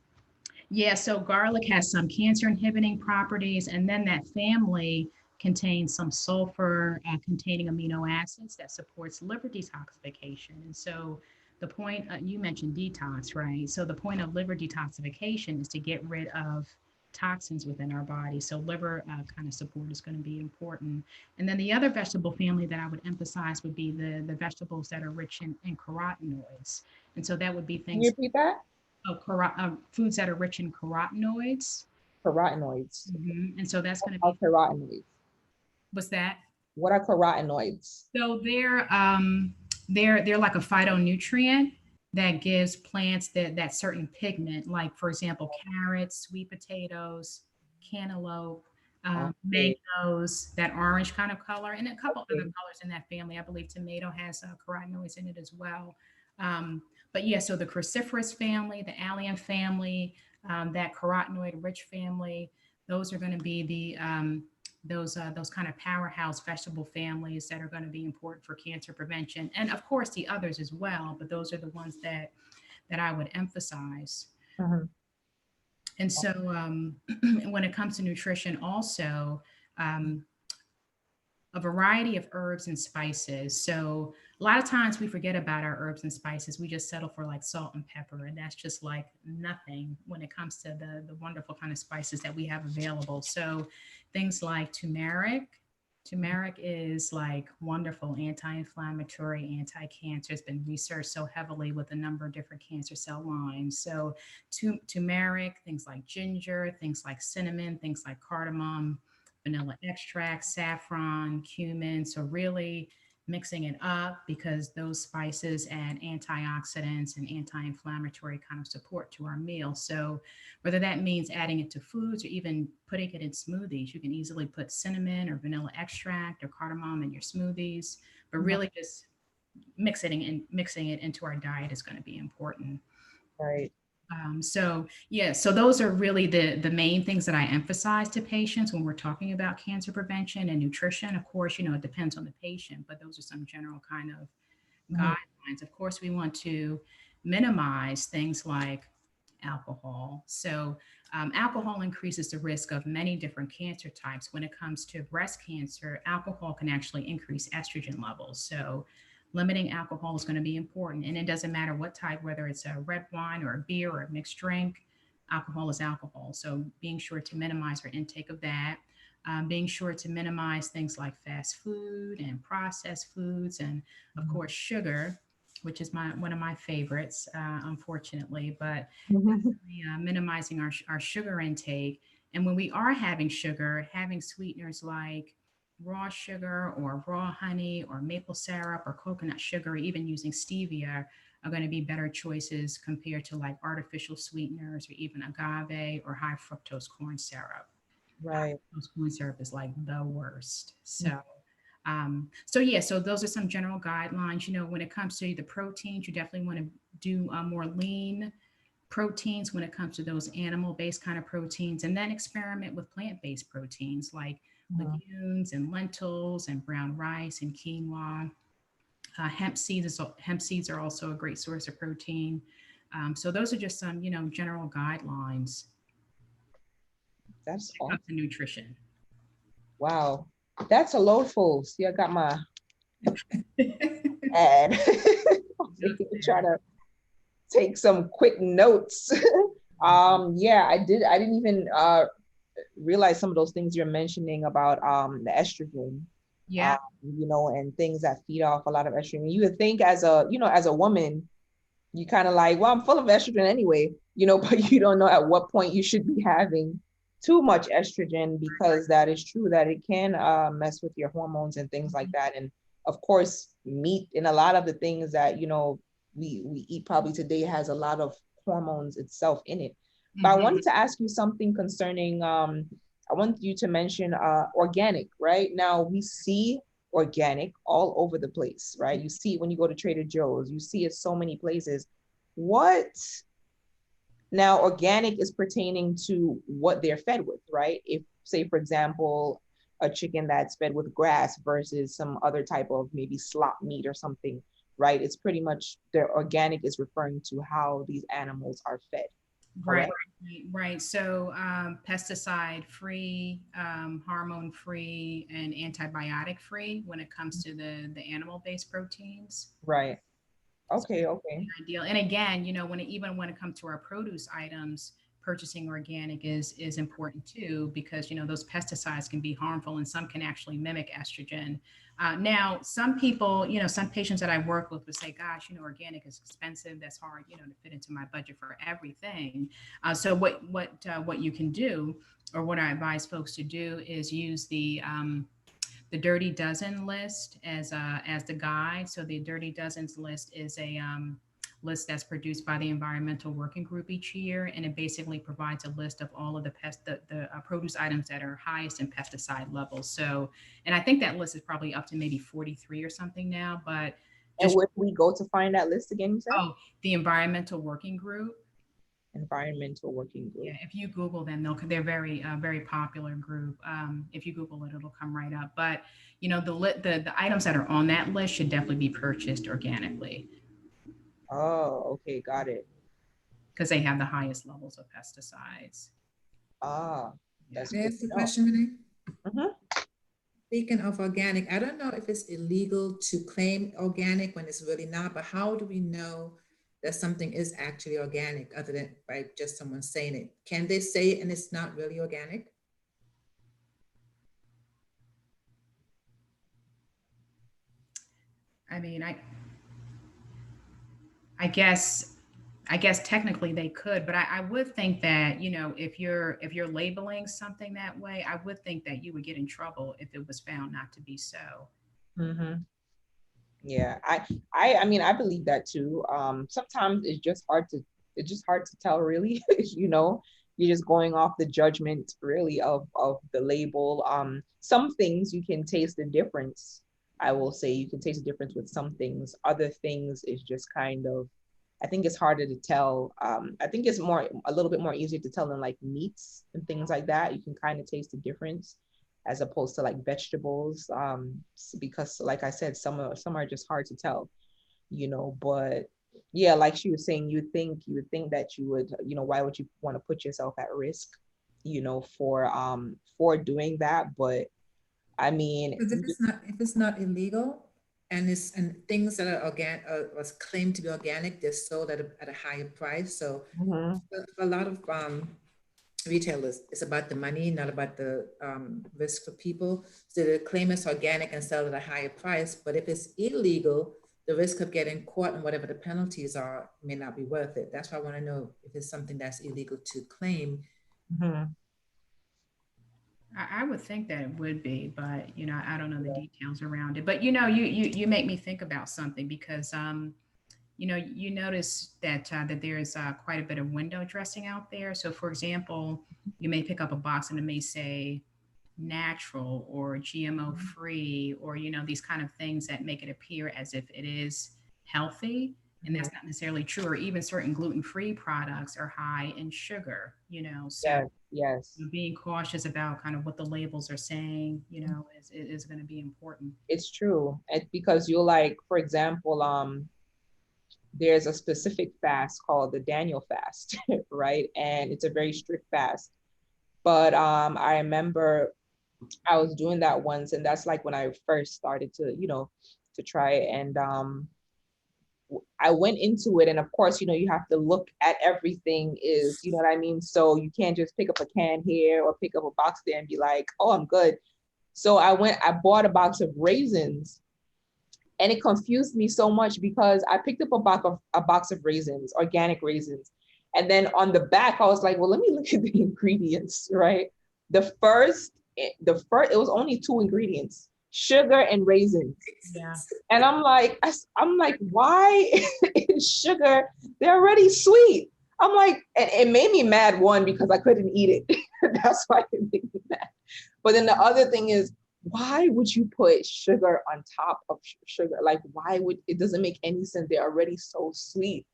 yeah, so garlic has some cancer inhibiting properties, and then that family contains some sulfur containing amino acids that supports liver detoxification. And so the point, you mentioned detox, right? So the point of liver detoxification is to get rid of toxins within our body. So liver kind of support is going to be important. And then the other vegetable family that I would emphasize would be the vegetables that are rich in carotenoids. And so that would be can you things, repeat that? foods that are rich in carotenoids. Carotenoids. And so that's going to What be, are carotenoids? what's that? What are carotenoids? So they're like a phytonutrient that gives plants that certain pigment, like for example, carrots, sweet potatoes, cantaloupe, Okay. mangoes, that orange kind of color, and a couple other Okay. colors in that family. I believe tomato has carotenoids in it as well. Um, but yeah, so the cruciferous family, the allium family, that carotenoid rich family, those are going to be those kind of powerhouse vegetable families that are going to be important for cancer prevention, and of course the others as well. But those are the ones that I would emphasize. Mhm. And so when it comes to nutrition, also um, a variety of herbs and spices. So a lot of times we forget about our herbs and spices. We just settle for like salt and pepper, and that's just like nothing when it comes to the wonderful kind of spices that we have available. So things like turmeric. Turmeric is like wonderful anti-inflammatory, anti-cancer. It's been researched so heavily with a number of different cancer cell lines. So turmeric, things like ginger, things like cinnamon, things like cardamom, vanilla extract, saffron, cumin. So really mixing it up, because those spices add antioxidants and anti-inflammatory kind of support to our meal. So whether that means adding it to foods or even putting it in smoothies, you can easily put cinnamon or vanilla extract or cardamom in your smoothies, but Mhm. really just mixing it into our diet is going to be important. Right. So yeah, so those are really the main things that I emphasize to patients when we're talking about cancer prevention and nutrition. Of course, it depends on the patient, but those are some general kind of Mhm. guidelines. Of course, we want to minimize things like alcohol. So alcohol increases the risk of many different cancer types. When it comes to breast cancer, alcohol can actually increase estrogen levels. So limiting alcohol is going to be important. And it doesn't matter what type, whether it's a red wine or a beer or a mixed drink, alcohol is alcohol. So being sure to minimize our intake of that. Being sure to minimize things like fast food and processed foods, and of Mhm. course sugar, which is one of my favorites, unfortunately. But Mhm. definitely minimizing our sugar intake, And when we are having sugar, having sweeteners like raw sugar or raw honey or maple syrup or coconut sugar, or even using stevia, are going to be better choices compared to like artificial sweeteners or even agave or high fructose corn syrup. High Right. fructose corn syrup is like the worst. So yeah, so those are some general guidelines. When it comes to the proteins, you definitely want to do more lean proteins when it comes to those animal-based kind of proteins, and then experiment with plant-based proteins like Mhm. legumes and lentils and brown rice and quinoa. Hemp seeds are also a great source of protein. So those are just some, general guidelines That's when it all. comes to nutrition. Wow. That's a loadful. See, I got my ad. Try to take some quick notes. Yeah, I didn't even realize some of those things you're mentioning about the estrogen, Yeah. and things that feed off a lot of estrogen. You would think as a woman, you kind of like, well, I'm full of estrogen anyway, but you don't know at what point you should be having too much estrogen, because that is true that it can mess with your hormones and things like that. And of course, meat and a lot of the things that, we eat probably today has a lot of hormones itself in it. But I Mhm. wanted to ask you something concerning, I want you to mention organic, right? Now we see organic all over the place, right? You see it when you go to Trader Joe's, you see it so many places. What now, organic is pertaining to what they're fed with, right? If, say, for example, a chicken that's fed with grass versus some other type of maybe slop meat or something, right? It's pretty much the organic is referring to how these animals are fed, Right, correct? right. So, pesticide free, hormone free, and antibiotic free when it comes to the animal based proteins. Right. So Okay, okay. ideal. And again, even when it comes to our produce items, purchasing organic is important too, because those pesticides can be harmful and some can actually mimic estrogen. Now, some people, some patients that I work with would say, "Gosh, organic is expensive. That's hard, to fit into my budget for everything." So what you can do, or what I advise folks to do, is use the Dirty Dozen list as the guide. So the Dirty Dozens list is a list that's produced by the Environmental Working Group each year, and it basically provides a list of all of the produce items that are highest in pesticide levels. So, and I think that list is probably up to maybe 43 or something now, but And just where do we go to find that list again, you said? oh, the Environmental Working Group. Environmental Working Yeah, Group. if you Google them, they're very popular group. If you Google it, it'll come right up. But the items that are on that list should definitely be purchased organically Oh, okay, got it. because they have the highest levels of pesticides. Ah, Yeah. that's May I good ask to a know. question, Renee? Mhm. Speaking of organic, I don't know if it's illegal to claim organic when it's really not, but how do we know that something is actually organic other than by just someone saying it? Can they say it and it's not really organic? I mean, I guess I guess technically they could, but I would think that if you're labeling something that way, I would think that you would get in trouble if it was found not to be so. Mhm. Yeah, I mean, I believe that too. Sometimes it's just hard to tell really, you're just going off the judgment really of the label. Some things you can taste the difference. I will say you can taste the difference with some things. Other things is just kind of, I think it's harder to tell. I think it's a little bit more easier to tell in like meats and things like that. You can kind of taste the difference as opposed to like vegetables. Because like I said, some are just hard to tell, but yeah, like she was saying, you would think that you would, why would you want to put yourself at risk, for doing that? But I mean, Because if it's not illegal and things that are organic was claimed to be organic, they're sold at a higher price. So mhm, for a lot of retailers, it's about the money, not about the risk for people. So they claim it's organic and sell at a higher price. But if it's illegal, the risk of getting caught and whatever the penalties are may not be worth it. That's why I want to know if it's something that's illegal to claim. mhm. I would think that it would be, but I don't know the details around it. But you make me think about something because you notice that there is quite a bit of window dressing out there. So, for example, you may pick up a box and it may say natural or GMO free, or these kind of things that make it appear as if it is healthy, and Mhm. that's not necessarily true. Or even certain gluten-free products are high in sugar. So Yes, yes. being cautious about kind of what the labels are saying, is going to be important. It's true. Because you're like, for example, there's a specific fast called the Daniel fast, right? And it's a very strict fast. But I remember I was doing that once, and that's like when I first started to, to try it. And I went into it, and of course, you have to look at everything is, you know what I mean? So you can't just pick up a can here or pick up a box there and be like, oh, I'm good. So I bought a box of raisins, and it confused me so much because I picked up a box of raisins, organic raisins. And then on the back, I was like, well, let me look at the ingredients, right? It was only two ingredients, sugar and raisins. Yeah. And I'm like, why is sugar? They're already sweet. I'm like, and it made me mad, one, because I couldn't eat it. That's why it made me mad. But then the other thing is, why would you put sugar on top of sugar? Like, why would it? Doesn't make any sense. They're already so sweet.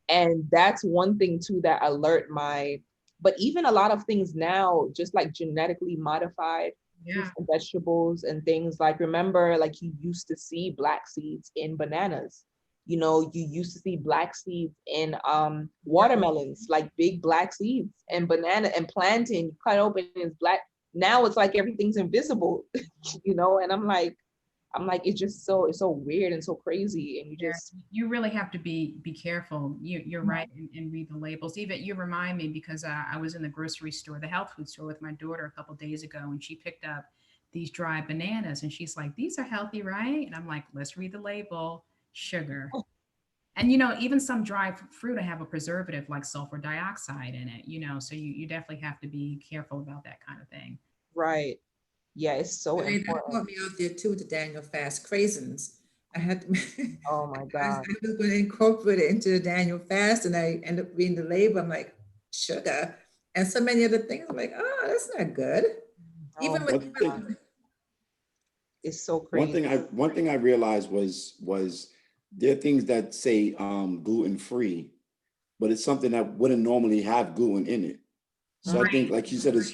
And that's one thing too that alert my, but even a lot of things now, just like genetically modified Yeah. fruits and vegetables and things, like, remember, like, you used to see black seeds in bananas. You used to see black seeds in watermelons, like big black seeds, and banana and plantain, you cut open, it's black. Now it's like everything's invisible, and I'm like, it's so weird and so crazy. And you Yeah, just, you really have to be careful. You're right, and read the labels. Even you remind me because I was in the grocery store, the health food store, with my daughter a couple days ago, and she picked up these dry bananas, and she's like, "These are healthy, right?" And I'm like, "Let's read the label. Sugar." And even some dry fruit have a preservative like sulfur dioxide in it. So you definitely have to be careful about that kind of thing. right. Yeah, it's so Renee, that important. caught me out there too, the Daniel fast craisins. I had to, Oh my I God. was going to incorporate it into the Daniel fast, and I ended up reading the label. I'm like, sugar, and so many other things. I'm like, oh, that's not good. Oh Even my with, One thing, God. It's so one crazy. thing I one thing I realized was there are things that say gluten free, but it's something that wouldn't normally have gluten in it. So I Mhm. think, like you said, it's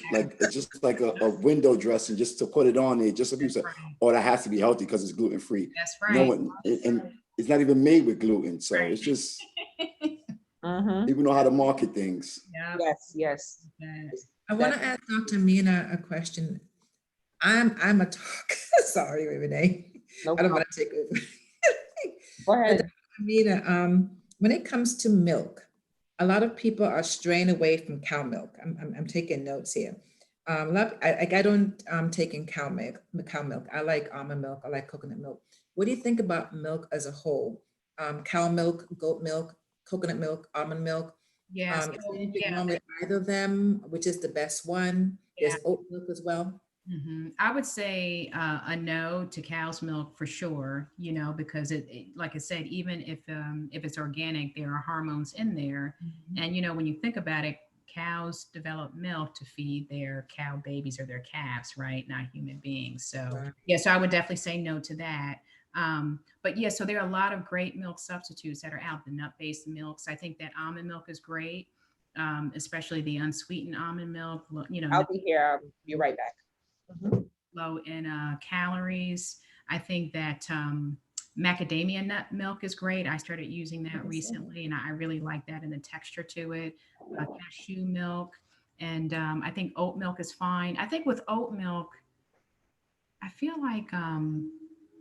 just like a window dressing just to put it on there, just so people That's say, right. "Oh, that has to be healthy because it's gluten free." That's No right. one, and it's not even made with gluten, so it's just Right. Mhm. people know how to market things. Yep. Yes, yes. That. It's I want that to ask Dr. Mina a question. I'm a talk. Sorry, Renee. no I don't problem. want to take over. Go But ahead. Dr. Mina, when it comes to milk, a lot of people are straying away from cow milk. I'm taking notes here. A lot, I don't take in cow milk. Cow milk. I like almond milk. I like coconut milk. What do you think about milk as a whole? Cow milk, goat milk, coconut milk, almond milk. Yeah. Is there So anything yeah. wrong with either of them? Which is the best one? Yeah. There's oat milk as well. I would say a no to cow's milk for sure. Because like I said, even if it's organic, there are hormones in there, Mhm. and when you think about it, cows develop milk to feed their cow babies or their calves, right? Not human beings. So Right. yeah, so I would definitely say no to that. But yeah, so there are a lot of great milk substitutes that are out. The nut-based milks. I think that almond milk is great, especially the unsweetened almond milk. I'll be here. I'll be right back. Mhm. Low in calories. I think that macadamia nut milk is great. I started using that recently, and I really like that and the texture to it. Cashew milk, and I think oat milk is fine. I think with oat milk, I feel like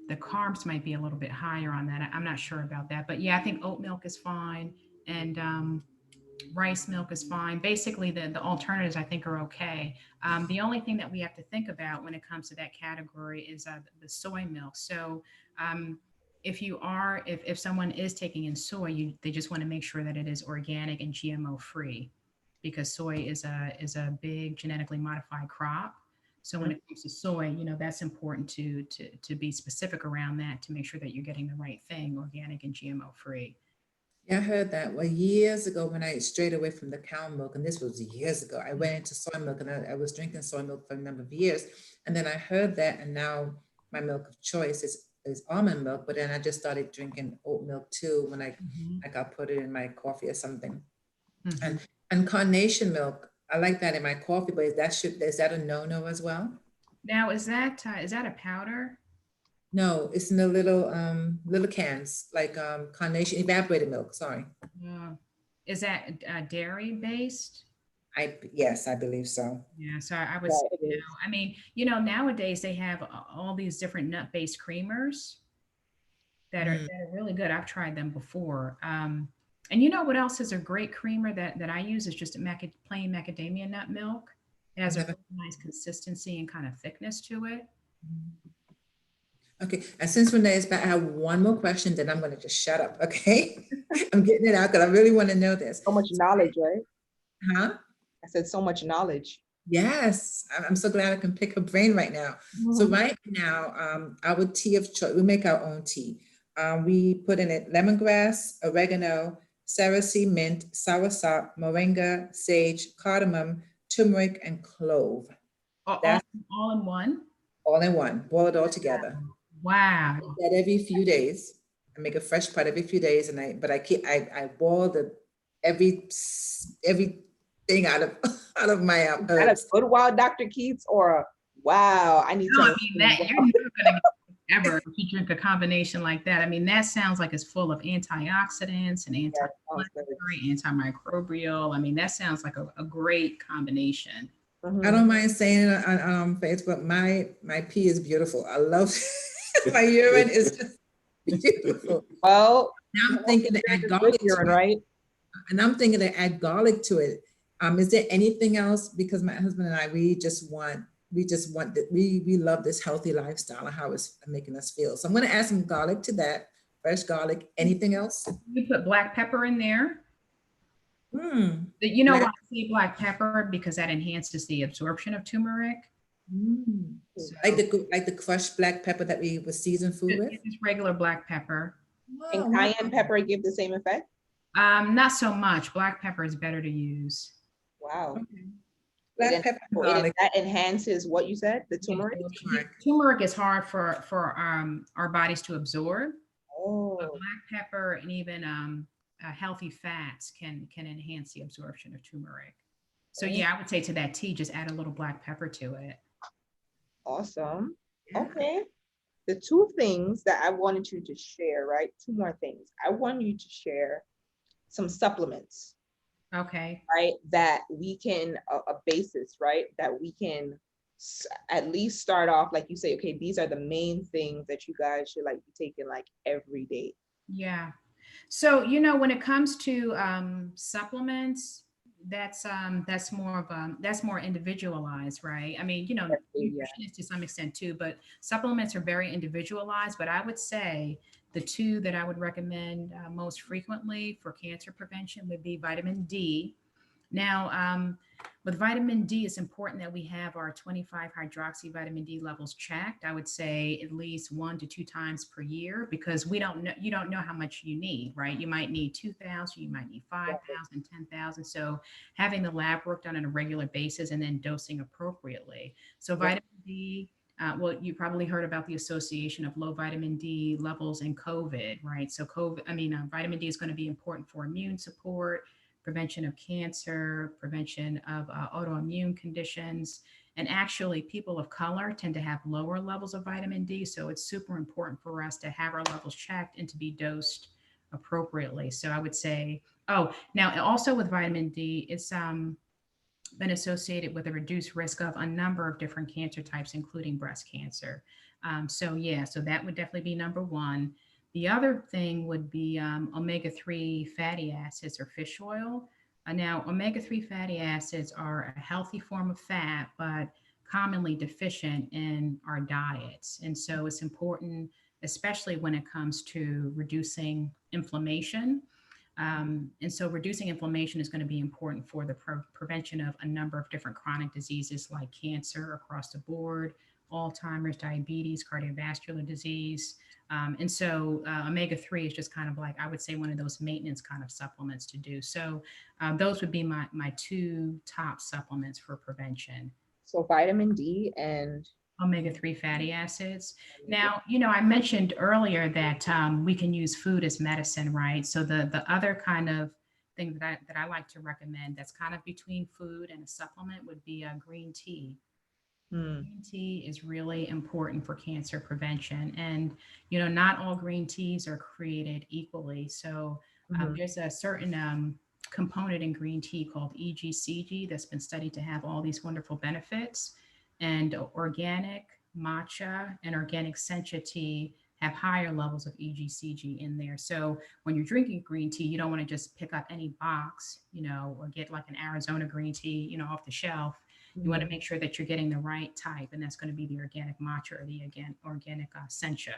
the carbs might be a little bit higher on that. I'm not sure about that, but yeah, I think oat milk is fine, and rice milk is fine. Basically, the alternatives I think are okay. The only thing that we have to think about when it comes to that category is the soy milk. So, um, if someone is taking in soy, they just want to make sure that it is organic and GMO free, because soy is a big genetically modified crop. So when it comes to soy, that's important to be specific around that to make sure that you're getting the right thing, organic and GMO free. Yeah, I heard that. Well, years ago when I strayed away from the cow milk, and this was years ago, I went into soy milk and I was drinking soy milk for a number of years. And then I heard that, and now my milk of choice is almond milk, but then I just started drinking oat milk too when I like I'll put it in my coffee or something. And carnation milk, I like that in my coffee, but is that a no-no as well? Now, is that a powder? No, it's in the little cans, like carnation evaporated milk. Sorry. Is that dairy based? Yes, I believe so. Yeah, so I would Yeah, say it no. is. I mean, nowadays they have all these different nut-based creamers that are really good. I've tried them before. And you know what else is a great creamer that I use is just plain macadamia nut milk. It has a Never. really nice consistency and kind of thickness to it. Okay, and since Renee is back, I have one more question, then I'm gonna just shut up, okay? I'm getting it out because I really want to know this. So much knowledge, right? Huh? I said so much knowledge. Yes, I'm so glad I can pick her brain right now. So right now, our tea of choice, we make our own tea. We put in it lemongrass, oregano, cerasee, mint, soursop, moringa, sage, cardamom, turmeric, and clove. All, all, That's all in one. all in one. Boil it all together. Wow. That every few days. I make a fresh pot every few days, and I boil everything out of out of my Is that a herbs. good wow, Dr. Keats, or a wow, I need No, I to. mean that you're never gonna get ever if you drink a combination like that. I mean, that sounds like it's full of antioxidants and Yeah, sounds good. anti-inflammatory, antimicrobial. I mean, that sounds like a great combination. I don't mind saying it on Facebook. My pee is beautiful. I love my urine is just beautiful. Well, Now I'm thinking to add good garlic to urine, it. right? And I'm thinking to add garlic to it. Is there anything else? Because my husband and I, we just want that we love this healthy lifestyle and how it's making us feel. So I'm going to add some garlic to that, fresh garlic. Anything else? You put black pepper in there. Mm. You know why I say black pepper? Because that enhances the absorption of turmeric. Mm. So, Like the crushed black pepper that we would season food with. just regular black pepper. Can Oh, cayenne pepper give the same effect? Not so much. Black pepper is better to use. Wow. okay. Black pepper and So garlic. that enhances what you said, the turmeric? Turmeric is hard for our bodies to absorb. Oh, But black pepper and even healthy fats can enhance the absorption of turmeric. So yeah, I would say to that tea, just add a little black pepper to it. awesome. Yeah. Okay. The two things that I wanted you to share, right? Two more things. I want you to share some supplements, Okay. right? That we can, a basis, right? That we can at least start off, like you say, okay, these are the main things that you guys should like be taking like every day. Yeah. So, when it comes to supplements, that's more individualized, right? I mean, Yeah. nutritionists to some extent too, but supplements are very individualized. But I would say the two that I would recommend most frequently for cancer prevention would be vitamin D. Now, with vitamin D, it's important that we have our 25 hydroxy vitamin D levels checked. I would say at least 1 to 2 times per year because you don't know how much you need, right? You might need 2,000, you might need 5,000, 10,000. So having the lab work done on a regular basis and then dosing appropriately. So vitamin D, well, you probably heard about the association of low vitamin D levels in COVID, right? So vitamin D is going to be important for immune support, prevention of cancer, prevention of autoimmune conditions. And actually, people of color tend to have lower levels of vitamin D. So it's super important for us to have our levels checked and to be dosed appropriately. So I would say, now also with vitamin D, it's been associated with a reduced risk of a number of different cancer types, including breast cancer. So that would definitely be number one. The other thing would be omega-3 fatty acids or fish oil. Now, omega-3 fatty acids are a healthy form of fat, but commonly deficient in our diets. And so it's important, especially when it comes to reducing inflammation. And so reducing inflammation is going to be important for the prevention of a number of different chronic diseases like cancer across the board, Alzheimer's, diabetes, cardiovascular disease. And so omega-3 is just kind of like, I would say, one of those maintenance kind of supplements to do. So those would be my two top supplements for prevention. So vitamin D and Omega-3 fatty acids. Now, you know, I mentioned earlier that we can use food as medicine, right? So the other kind of thing that I like to recommend that's kind of between food and a supplement would be green tea. Green tea is really important for cancer prevention. And, you know, not all green teas are created equally. So there's a certain component in green tea called EGCG that's been studied to have all these wonderful benefits. And organic matcha and organic sencha tea have higher levels of EGCG in there. So when you're drinking green tea, you don't want to just pick up any box, you know, or get like an Arizona green tea, you know, off the shelf. You want to make sure that you're getting the right type, and that's going to be the organic matcha or the organic sencha.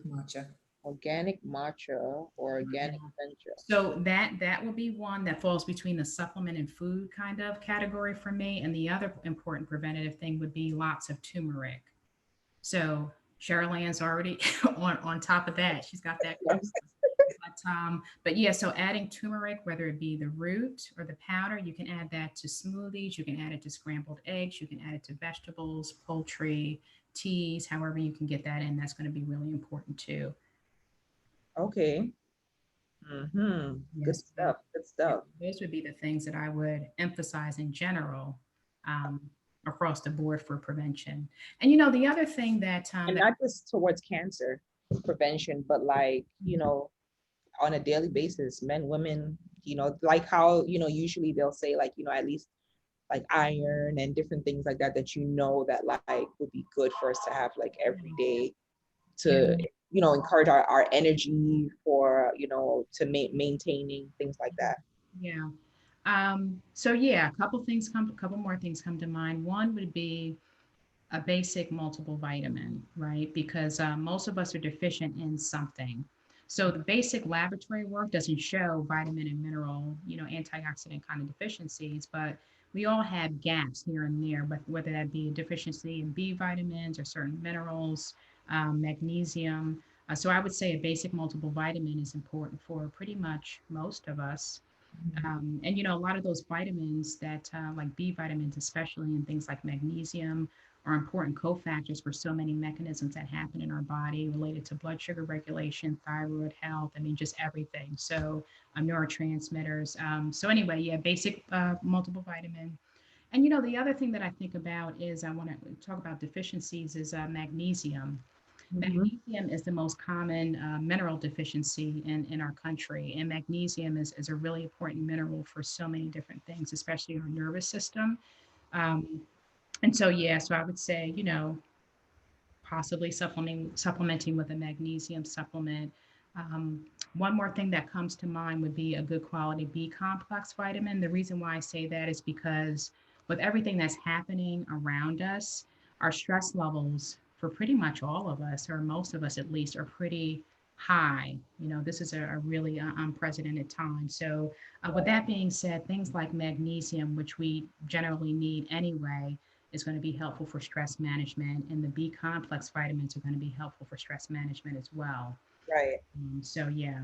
Matcha. organic matcha or organic sencha. So that will be one that falls between the supplement and food kind of category for me. And the other important preventative thing would be lots of turmeric. So Cheryl Ann's already on top of that. She's got that. Yes. But yeah, so adding turmeric, whether it be the root or the powder, you can add that to smoothies, you can add it to scrambled eggs, you can add it to vegetables, poultry, teas, however you can get that in. That's going to be really important too. Okay. Good Yes. stuff. Good stuff. Those would be the things that I would emphasize in general across the board for prevention. And you know, the other thing that And not just towards cancer prevention, but like, you know, on a daily basis, men, women, you know, like how, you know, usually they'll say like, you know, at least like iron and different things like that, that you know, that like would be good for us to have like every day to, you know, encourage our energy for, you know, to maintaining things like that. Yeah. So yeah, a couple more things come to mind. One would be a basic multiple vitamin, right? Because most of us are deficient in something. So the basic laboratory work doesn't show vitamin and mineral, you know, antioxidant kind of deficiencies, but we all have gaps here and there, but whether that be a deficiency in B vitamins or certain minerals, magnesium. So I would say a basic multiple vitamin is important for pretty much most of us. And you know, a lot of those vitamins that like B vitamins, especially, and things like magnesium are important cofactors for so many mechanisms that happen in our body related to blood sugar regulation, thyroid health, I mean, just everything. So neurotransmitters. So anyway, yeah, basic multiple vitamin. And you know, the other thing that I think about is I want to talk about deficiencies is magnesium. Magnesium is the most common mineral deficiency in our country. And magnesium is a really important mineral for so many different things, especially our nervous system. Um, and so, yeah, so I would say, you know, possibly supplementing with a magnesium supplement. Um, One more thing that comes to mind would be a good quality B complex vitamin. The reason why I say that is because with everything that's happening around us, our stress levels for pretty much all of us, or most of us at least, are pretty high. You know, this is a really unprecedented time. So, with that being said, things like magnesium, which we generally need anyway, is going to be helpful for stress management, and the B complex vitamins are going to be helpful for stress management as well. Right. So yeah.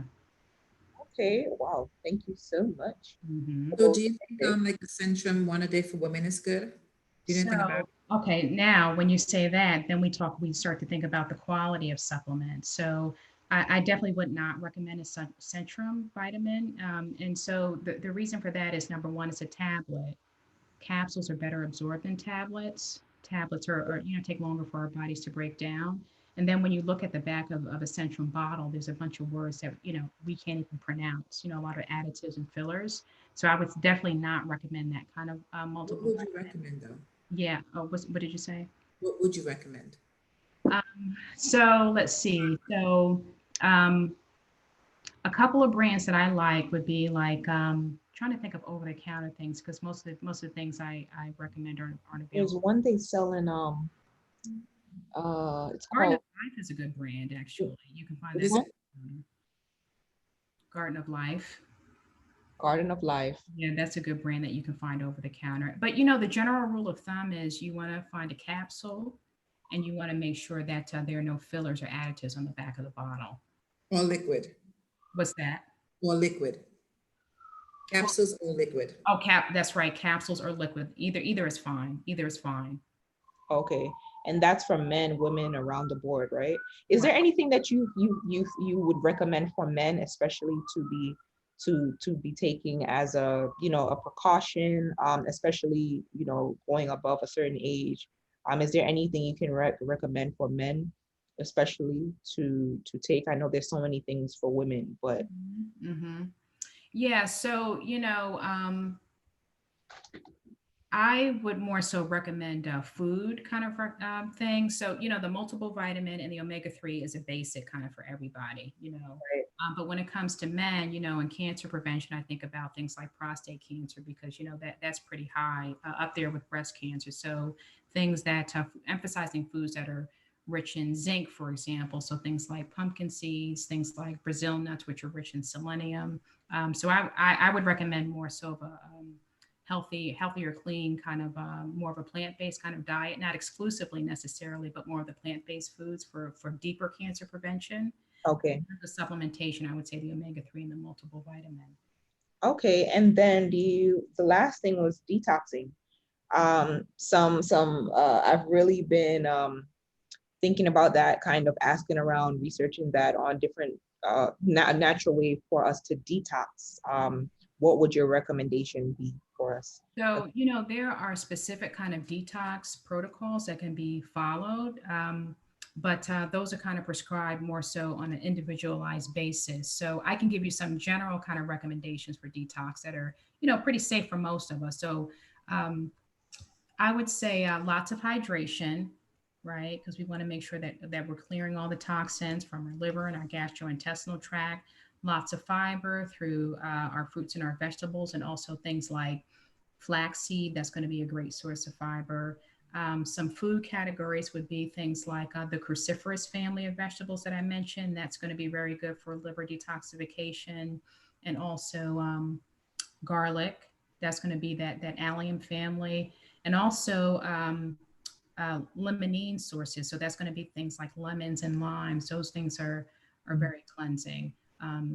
Okay. Wow. Thank you so much. So do you think like the Centrum one a day for women is good? Do you know anything about it? Okay, now when you say that, then we start to think about the quality of supplements. So I definitely would not recommend a Centrum vitamin. And so the reason for that is number one, it's a tablet. Capsules are better absorbed than tablets. Tablets are, you know, take longer for our bodies to break down. And then when you look at the back of a Centrum bottle, there's a bunch of words that, you know, we can't even pronounce, you know, a lot of additives and fillers. So I would definitely not recommend that kind of multiple. What would you recommend though? Yeah. Oh, what did you say? What would you recommend? So let's see. So a couple of brands that I like would be like trying to think of over the counter things, because most of the things I recommend aren't There's available. one they sell in it's Garden called of Life is a good brand, actually. You can find What that. is it? Garden of Life. Garden of Life. Yeah, that's a good brand that you can find over the counter. But the general rule of thumb is you want to find a capsule and you want to make sure that there are no fillers or additives on the back of the bottle. Or liquid, What's that? or liquid. Capsules or liquid. Oh, that's right. Capsules or liquid. Either is fine. Either is fine. Okay. And that's for men, women, around the board, right? Is Right. there anything that you would recommend for men, especially to be taking as a a precaution, especially going above a certain age? Is there anything you can recommend for men, especially to take? I know there's so many things for women, but Mm-hmm. Yeah. So, I would more so recommend food kind of thing. So, the multiple vitamin and the omega-3 is a basic kind of for everybody, right. But when it comes to men, in cancer prevention, I think about things like prostate cancer because, that's pretty high up there with breast cancer. So things that emphasizing foods that are rich in zinc, for example. So things like pumpkin seeds, things like Brazil nuts, which are rich in selenium. So I would recommend more so of a healthier, clean kind of more of a plant-based kind of diet, not exclusively necessarily, but more of the plant-based foods for deeper cancer prevention. Okay. The supplementation, I would say the omega-3 and the multiple vitamin. Okay. And then the last thing was detoxing. I've really been thinking about that, kind of asking around, researching that on different natural way for us to detox. What would your recommendation be for us? So, there are specific kind of detox protocols that can be followed, but those are kind of prescribed more so on an individualized basis. So, I can give you some general kind of recommendations for detox that are, pretty safe for most of us. So, um, I would say lots of hydration, right? Because we want to make sure that we're clearing all the toxins from our liver and our gastrointestinal tract. Lots of fiber through our fruits and our vegetables, and also things like flaxseed. That's going to be a great source of fiber. Some food categories would be things like the cruciferous family of vegetables that I mentioned. That's going to be very good for liver detoxification, and also garlic. That's going to be that allium family, and also limonene sources. So that's going to be things like lemons and limes. Those things are very cleansing.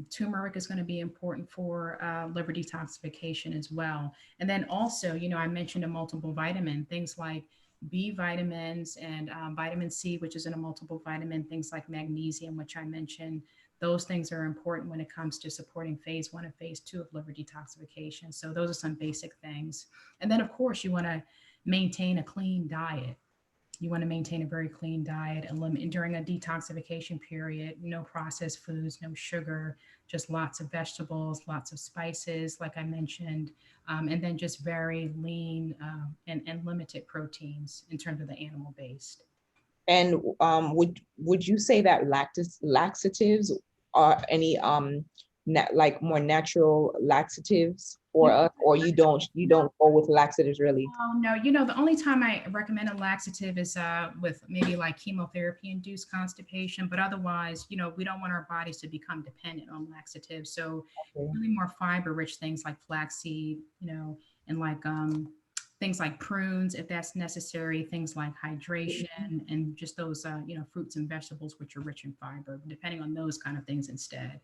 Turmeric is going to be important for liver detoxification as well. And then also, I mentioned a multiple vitamin, things like B vitamins and vitamin C, which is in a multiple vitamin, things like magnesium, which I mentioned. Those things are important when it comes to supporting phase 1 and phase 2 of liver detoxification. So those are some basic things. And then, of course, you want to maintain a clean diet. You want to maintain a very clean diet, eliminate during a detoxification period, no processed foods, no sugar, just lots of vegetables, lots of spices, like I mentioned, and then just very lean and limited proteins in terms of the animal based. And would you say that laxatives are any like more natural laxatives for us, or you don't go with laxatives really? Oh, no, the only time I recommend a laxative is with maybe like chemotherapy induced constipation, but otherwise, we don't want our bodies to become dependent on laxatives. So Okay. really more fiber rich things like flaxseed, and like things like prunes if that's necessary, things like hydration and just those fruits and vegetables which are rich in fiber, depending on those kind of things instead.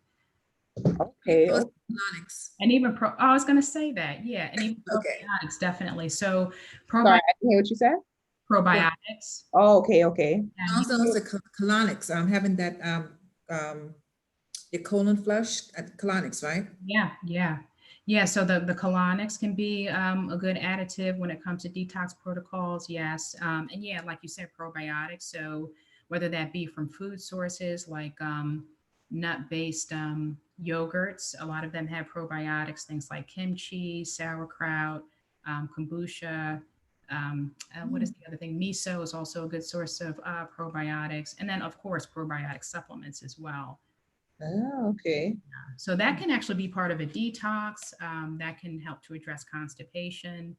Okay. Those Okay. colonics. And even I was going to say that, yeah, and even Okay. probiotics definitely. So Sorry, I didn't hear what you said. probiotics. Oh, okay. Okay. Yeah, Also colonics, having that um, your colon flush at colonics, right? yeah. So the colonics can be a good additive when it comes to detox protocols. Yes, and yeah, like you said, probiotics. So whether that be from food sources like nut-based yogurts, a lot of them have probiotics. Things like kimchi, sauerkraut, kombucha. What is the other thing? Miso is also a good source of probiotics, and then of course probiotic supplements as well. Oh, okay. So that can actually be part of a detox. That can help to address constipation.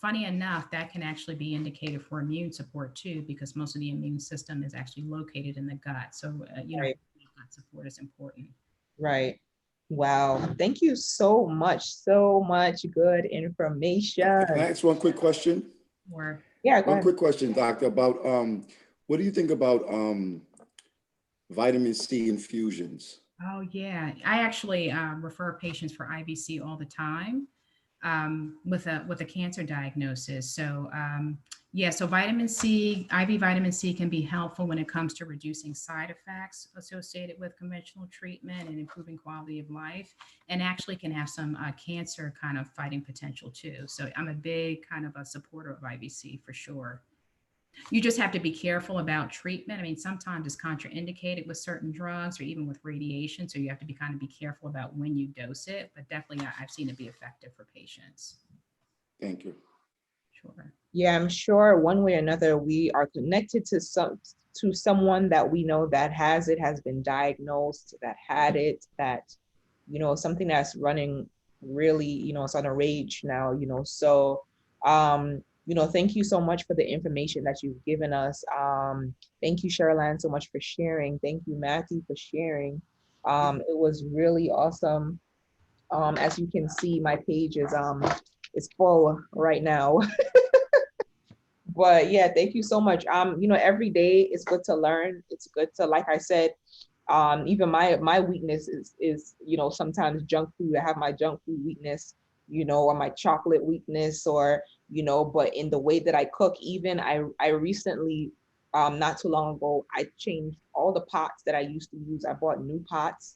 Funny enough, that can actually be indicated for immune support too, because most of the immune system is actually located in the gut. So, Right. gut support is important. Right. Wow. Thank you so much. So much good information. Can I ask one quick question? Or Yeah, go One ahead. quick question, doctor, about what do you think about vitamin C infusions? oh yeah, I actually refer patients for IVC all the time with a cancer diagnosis. So yeah, so vitamin C, IV vitamin C can be helpful when it comes to reducing side effects associated with conventional treatment and improving quality of life, and actually can have some cancer kind of fighting potential too. So I'm a big kind of a supporter of IVC for sure. You just have to be careful about treatment. I mean, sometimes it's contraindicated with certain drugs or even with radiation. So you have to be kind of be careful about when you dose it. But definitely, I've seen it be effective for patients. Thank you. Sure. Yeah, I'm sure one way or another we are connected to someone that we know that has it, has been diagnosed, that had it, that something that's running really, it's on a rage now, So thank you so much for the information that you've given us. Thank you, Sherilyn, so much for sharing. Thank you, Matthew, for sharing. It was really awesome. As you can see, my page is full right now. But yeah, thank you so much. Every day it's good to learn. It's good to, like I said, even my weakness is sometimes junk food. I have my junk food weakness, or my chocolate weakness, or but in the way that I cook, even I recently, not too long ago, I changed all the pots that I used to use. I bought new pots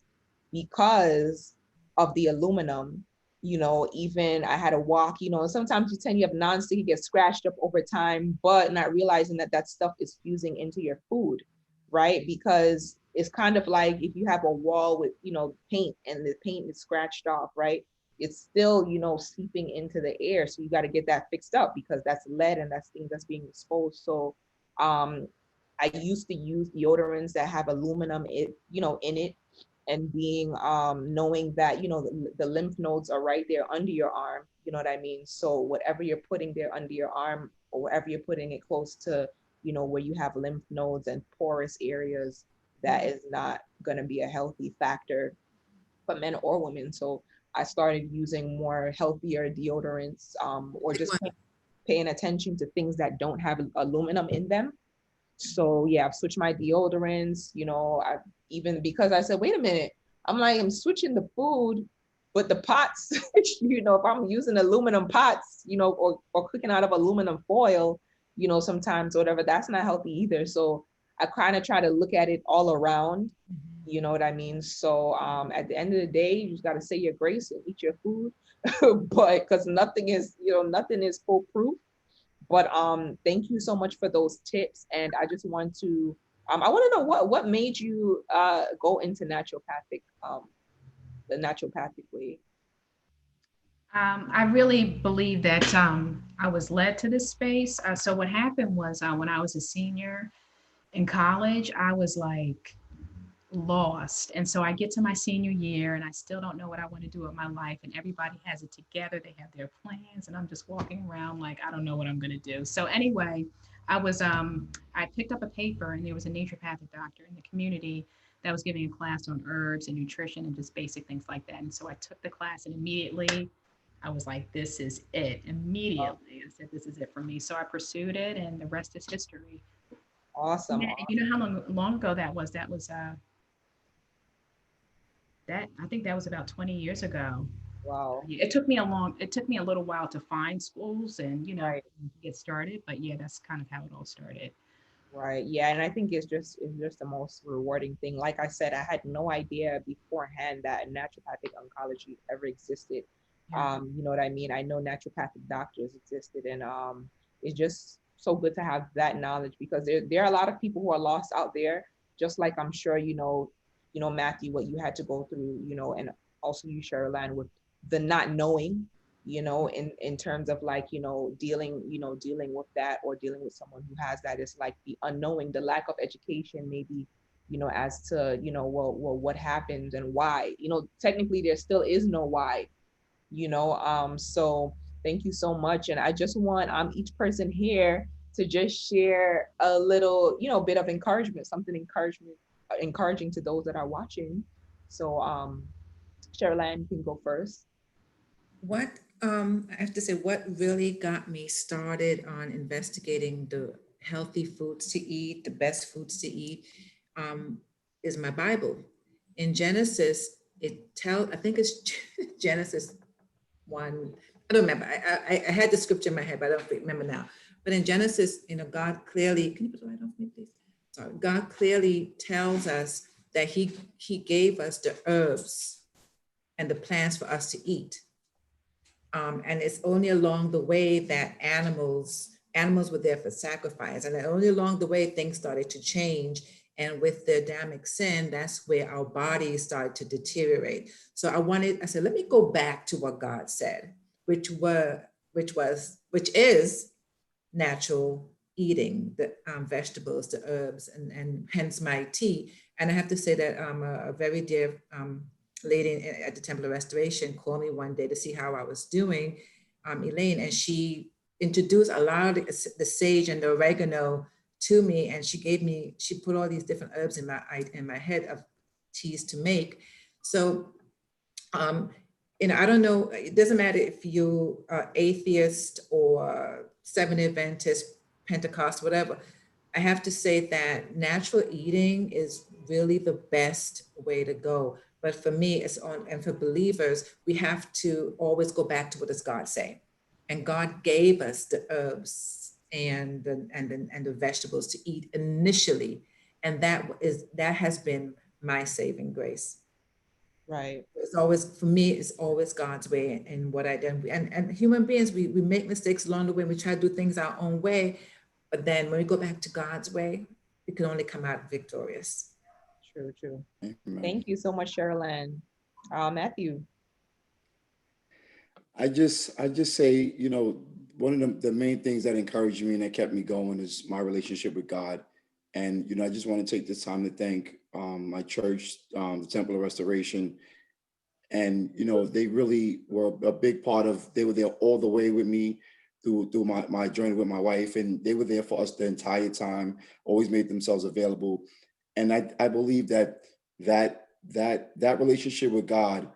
because of the aluminum. Even I had to walk, sometimes you tend you have nonstick, you get scratched up over time, but not realizing that that stuff is fusing into your food, right? Because it's kind of like if you have a wall with, paint and the paint is scratched off, right? It's still, seeping into the air. So you got to get that fixed up because that's lead and that's things that's being exposed. So um, I used to use deodorants that have aluminum, in it, and being knowing that the lymph nodes are right there under your arm, you know what I mean? So whatever you're putting there under your arm, or wherever you're putting it close to where you have lymph nodes and porous areas, that is not going to be a healthy factor for men or women. So I started using more healthier deodorants, or just paying attention to things that don't have aluminum in them. So yeah, I've switched my deodorants, I even, because I said, wait a minute, I'm like, I'm switching the food, but the pots, if I'm using aluminum pots, or cooking out of aluminum foil, sometimes whatever, that's not healthy either. So I kind of try to look at it all around, you know what I mean? So at the end of the day, you just got to say your grace and eat your food, but because nothing is foolproof. But thank you so much for those tips. And I just want to I want to know what made you go into the naturopathic way. I really believe that I was led to this space. So what happened was when I was a senior in college, I was like lost. And so I get to my senior year and I still don't know what I want to do with my life. And everybody has it together. They have their plans. And I'm just walking around like, I don't know what I'm going to do. So anyway, I picked up a paper and there was a naturopathic doctor in the community that was giving a class on herbs and nutrition and just basic things like that. And so I took the class and immediately I was like, this is it. Immediately I said, this is it for me. So I pursued it and the rest is history. Awesome. Yeah, and you know how long ago that was? That was that I think that was about 20 years ago. Wow. It took me a little while to find schools and, Right. get started, but yeah, that's kind of how it all started. Right. Yeah. And I think it's just the most rewarding thing. Like I said, I had no idea beforehand that naturopathic oncology ever existed. Yeah. You know what I mean? I know naturopathic doctors existed, and it's just so good to have that knowledge because there are a lot of people who are lost out there, just like I'm sure Matthew, what you had to go through, and also you, Sherilyn, with the not knowing, in terms of like, dealing with that, or dealing with someone who has that. Is like the unknowing, the lack of education, maybe, as to, well, what happens and why. Technically there still is no why, so thank you so much. And I just want each person here to just share a little, bit of encouragement, something encouraging to those that are watching. So Sherilyn, you can go first. What I have to say, what really got me started on investigating the healthy foods to eat, the best foods to eat, um, is my Bible. In Genesis, I think it's Genesis 1. I don't remember. I had the scripture in my head, but I don't remember now. But in Genesis, God clearly, can you put the light off me, please? Sorry. God clearly tells us that He gave us the herbs and the plants for us to eat. And it's only along the way that animals were there for sacrifice. And only along the way things started to change. And with the Adamic sin, that's where our bodies started to deteriorate. So I said, let me go back to what God said, which is natural eating, the vegetables, the herbs, and hence my tea. And I have to say that a very dear lady at the Temple of Restoration called me one day to see how I was doing, Elaine, and she introduced a lot of the sage and the oregano to me, and she put all these different herbs in my head of teas to make. So I don't know, it doesn't matter if you are atheist or Seventh Adventist, Pentecost, whatever. I have to say that natural eating is really the best way to go. But for me, and for believers, we have to always go back to what does God say. And God gave us the herbs and the vegetables to eat initially. And that has been my saving grace. Right. It's always, for me, it's always God's way and what I do. And human beings, we make mistakes along the way. We try to do things our own way. But then when we go back to God's way, we can only come out victorious. True, true. Amen. Thank you so much, Sherilyn. Matthew. I just say, one of the main things that encouraged me and that kept me going is my relationship with God. And, I just want to take this time to thank my church, the Temple of Restoration. And, they really were a big part they were there all the way with me through my journey with my wife. And they were there for us the entire time, always made themselves available. And I believe that relationship with God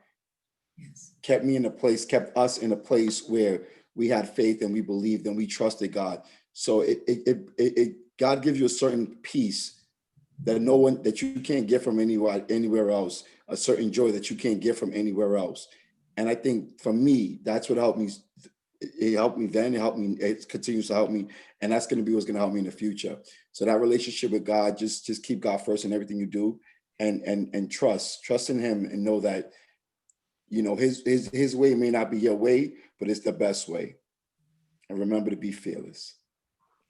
Yes. kept us in a place where we had faith and we believed and we trusted God. So God gives you a certain peace that you can't get from anywhere else, a certain joy that you can't get from anywhere else. And I think for me, that's what helped me. It helped me then, it continues to help me. And that's going to be what's going to help me in the future. So that relationship with God, just keep God first in everything you do, and trust in him, and know that his way may not be your way, but it's the best way. And remember to be fearless.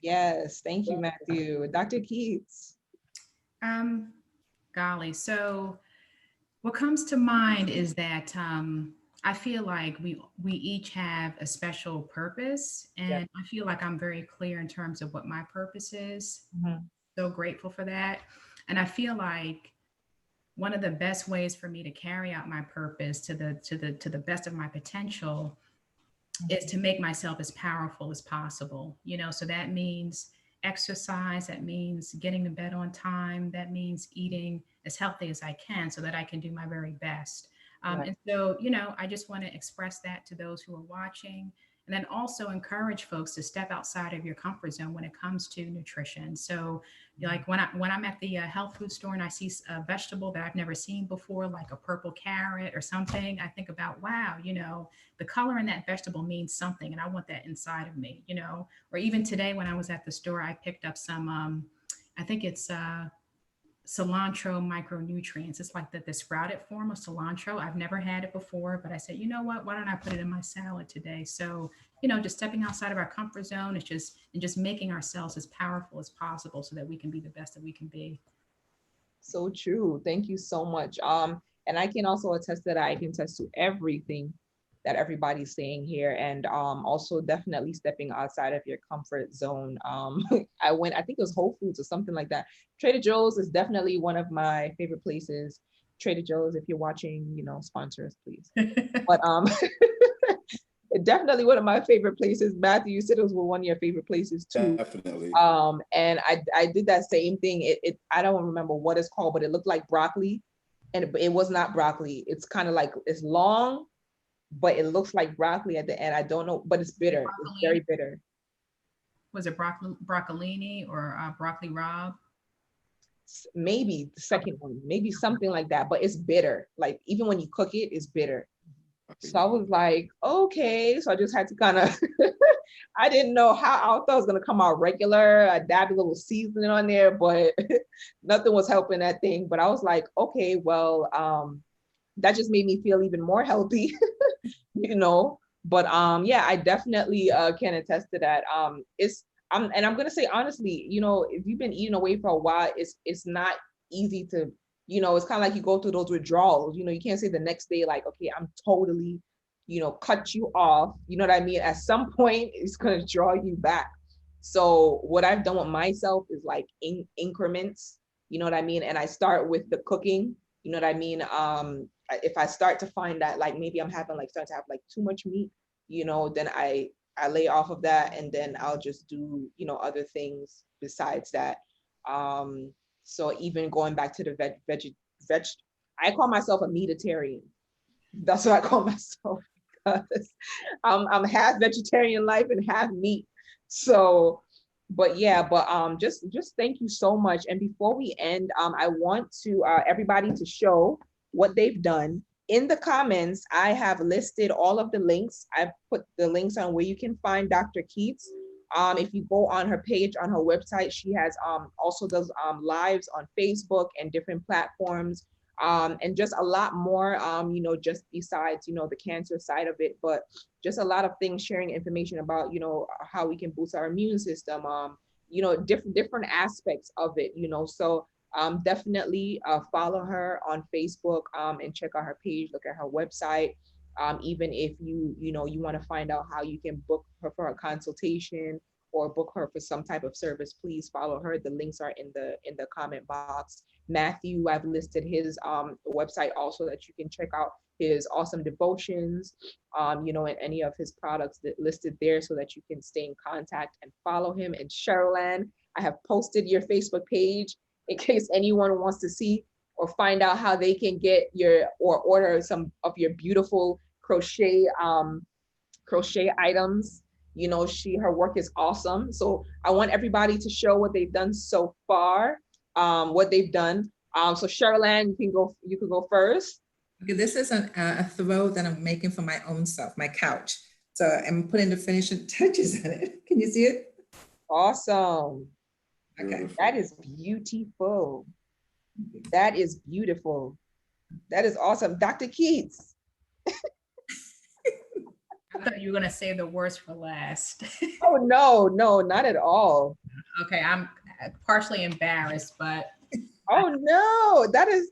Yes, thank you, Matthew. Dr. Keats. Golly. So what comes to mind is that I feel like we each have a special purpose, Yeah. and I feel like I'm very clear in terms of what my purpose is. Mhm. So grateful for that. And I feel like one of the best ways for me to carry out my purpose to the best of my potential is to make myself as powerful as possible. So that means exercise, that means getting to bed on time, that means eating as healthy as I can so that I can do my very best. Right. And so, I just want to express that to those who are watching, and then also encourage folks to step outside of your comfort zone when it comes to nutrition. So, like when I'm at the health food store and I see a vegetable that I've never seen before, like a purple carrot or something, I think about, wow, the color in that vegetable means something, and I want that inside of me. Or even today when I was at the store, I picked up some, I think it's cilantro micronutrients. It's like the sprouted form of cilantro. I've never had it before, but I said, you know what? Why don't I put it in my salad today? So, just stepping outside of our comfort zone is just making ourselves as powerful as possible so that we can be the best that we can be. So true. Thank you so much. And I can also attest that I can attest to everything that everybody's saying here, and also definitely stepping outside of your comfort zone. I think it was Whole Foods or something like that. Trader Joe's is definitely one of my favorite places. Trader Joe's, if you're watching, sponsor us, please. But definitely one of my favorite places. Matthew, you said it was one of your favorite places too. Definitely. And I did that same thing. I don't remember what it's called, but it looked like broccoli. and it was not broccoli. It's kind of like, it's long, but it looks like broccoli at the end. I don't know, but it's bitter. It's very Broccoli? bitter. Was it broccolini or broccoli rabe? Maybe the second one, maybe something like that, but it's bitter. Like even when you cook it, it's bitter. So I was like, okay. So I just had to kind of, I didn't know how, I thought it was going to come out regular. I dabbed a little seasoning on there, but nothing was helping that thing. But I was like, okay, well, that just made me feel even more healthy, you know. But yeah, I definitely can attest to that. And I'm gonna say honestly, you know, if you've been eating away for a while, it's not easy to, you know, it's kind of like you go through those withdrawals. You know, you can't say the next day like, okay, I'm totally, you know, cut you off. You know what I mean? At some point, it's gonna draw you back. So what I've done with myself is like increments. You know what I mean? And I start with the cooking. You know what I mean? If I start to find that like maybe I'm having like start to have like too much meat, you know, then I lay off of that, and then I'll just do, you know, other things besides that. So even going back to the veg, I call myself a meatitarian. That's what I call myself because I'm half vegetarian life and half meat. So, but yeah, but just thank you so much. And before we end, I want to everybody to show what they've done. In the comments, I have listed all of the links. I've put the links on where you can find Dr. Keats. If you go on her page, on her website, she has also does lives on Facebook and different platforms, and just a lot more, you know, just besides, you know, the cancer side of it, but just a lot of things, sharing information about, you know, how we can boost our immune system, you know, different aspects of it, you know. So definitely follow her on Facebook, and check out her page, look at her website. Even if you know, you want to find out how you can book her for a consultation or book her for some type of service, please follow her. The links are in the comment box. Matthew, I've listed his website also, that you can check out his awesome devotions, you know, and any of his products that listed there, so that you can stay in contact and follow him. And Cheryl Ann, I have posted your Facebook page in case anyone wants to see or find out how they can get your or order some of your beautiful crochet items. You know, her work is awesome. So I want everybody to show what they've done so far, what they've done. So Cheryl Ann, you can go first. Okay, this is a throw that I'm making for my own self, my couch. So I'm putting the finishing touches on it. Can you see it? Awesome. Okay. That is beautiful. That is beautiful. That is awesome. Dr. Keats. I thought you were going to say the worst for last. Oh, no, not at all. Okay, I'm partially embarrassed, but. Oh no, that is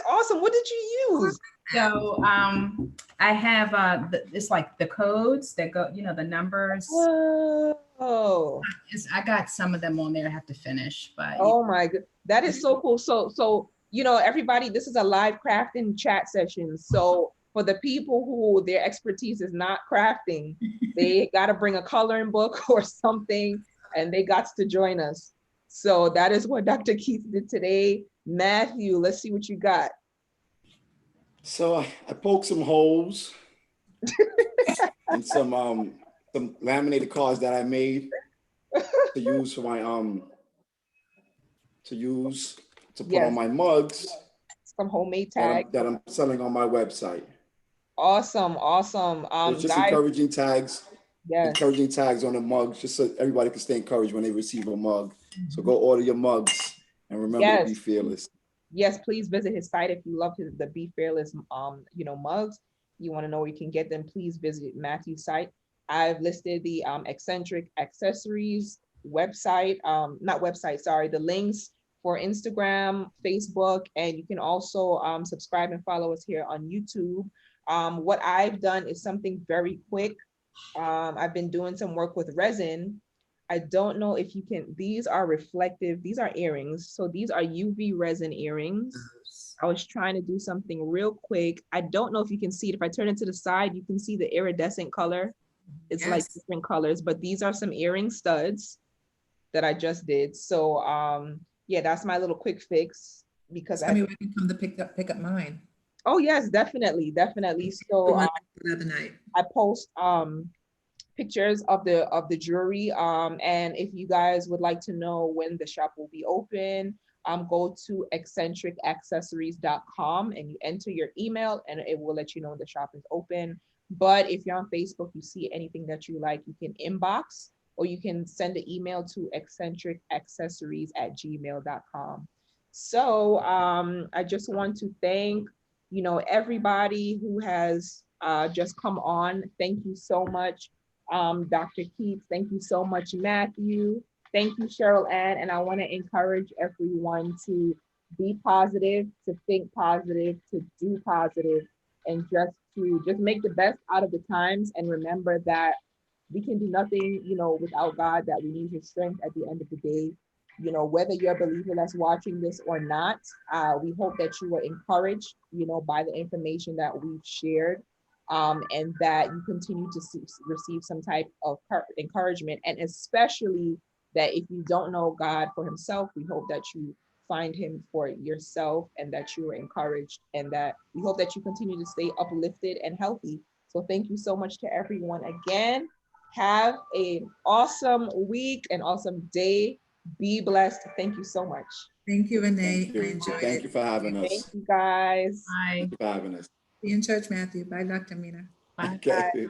awesome. What did you use? So I have it's like the codes that go, you know, the numbers. Whoa. I got some of them on there I have to finish, but. Oh my god, that is so cool. So you know, everybody, this is a live crafting chat session. So for the people who their expertise is not crafting, they got to bring a coloring book or something, and they got to join us. So that is what Dr. Keith did today. Matthew, let's see what you got. So I poked some holes and some laminated cards that I made to use for my to put on my mugs. Some homemade tags that I'm selling on my website. Awesome. So just guys, encouraging tags. Yes. Encouraging tags on the mugs, just so everybody can stay encouraged when they receive a mug. So go order your mugs and remember to be fearless. Yes, please visit his site if you love the Be Fearless you know, mugs. You want to know where you can get them, please visit Matthew's site. I've listed the eccentric accessories website, the links for Instagram, Facebook, and you can also subscribe and follow us here on YouTube. What I've done is something very quick. I've been doing some work with resin. I don't know if you can, these are reflective, these are earrings. So these are UV resin earrings. I was trying to do something real quick. I don't know if you can see it. If I turn it to the side, you can see the iridescent color. It's like different colors, but these are some earring studs that I just did. So yeah, that's my little quick fix. because Tell me when I can come to pick up mine. oh yes, definitely, definitely. The So one the other night. I post pictures of the jewelry. And if you guys would like to know when the shop will be open, go to eccentricaccessories.com and you enter your email and it will let you know when the shop is open. But if you're on Facebook, you see anything that you like, you can inbox or you can send an email to eccentricaccessories@gmail.com. So I just want to thank, everybody who has just come on. Thank you so much, Dr. Keats. Thank you so much, Matthew. Thank you, Cheryl Ann. And I want to encourage everyone to be positive, to think positive, to do positive, and just make the best out of the times. And remember that we can do nothing, without God, that we need his strength at the end of the day. Whether you're a believer that's watching this or not, we hope that you were encouraged, by the information that we've shared, and that you continue to receive some type of encouragement. And especially that if you don't know God for himself, we hope that you find him for yourself and that you are encouraged, and that we hope that you continue to stay uplifted and healthy. So thank you so much to everyone again. Have an awesome week, an awesome day. Be blessed. Thank you so much. Thank you, Renee. Thank you. I enjoyed Thank it. you for having Thank us. you guys. Bye. Thank you for having us. Be in church, Matthew. Bye, Dr. Mina. Bye. Okay.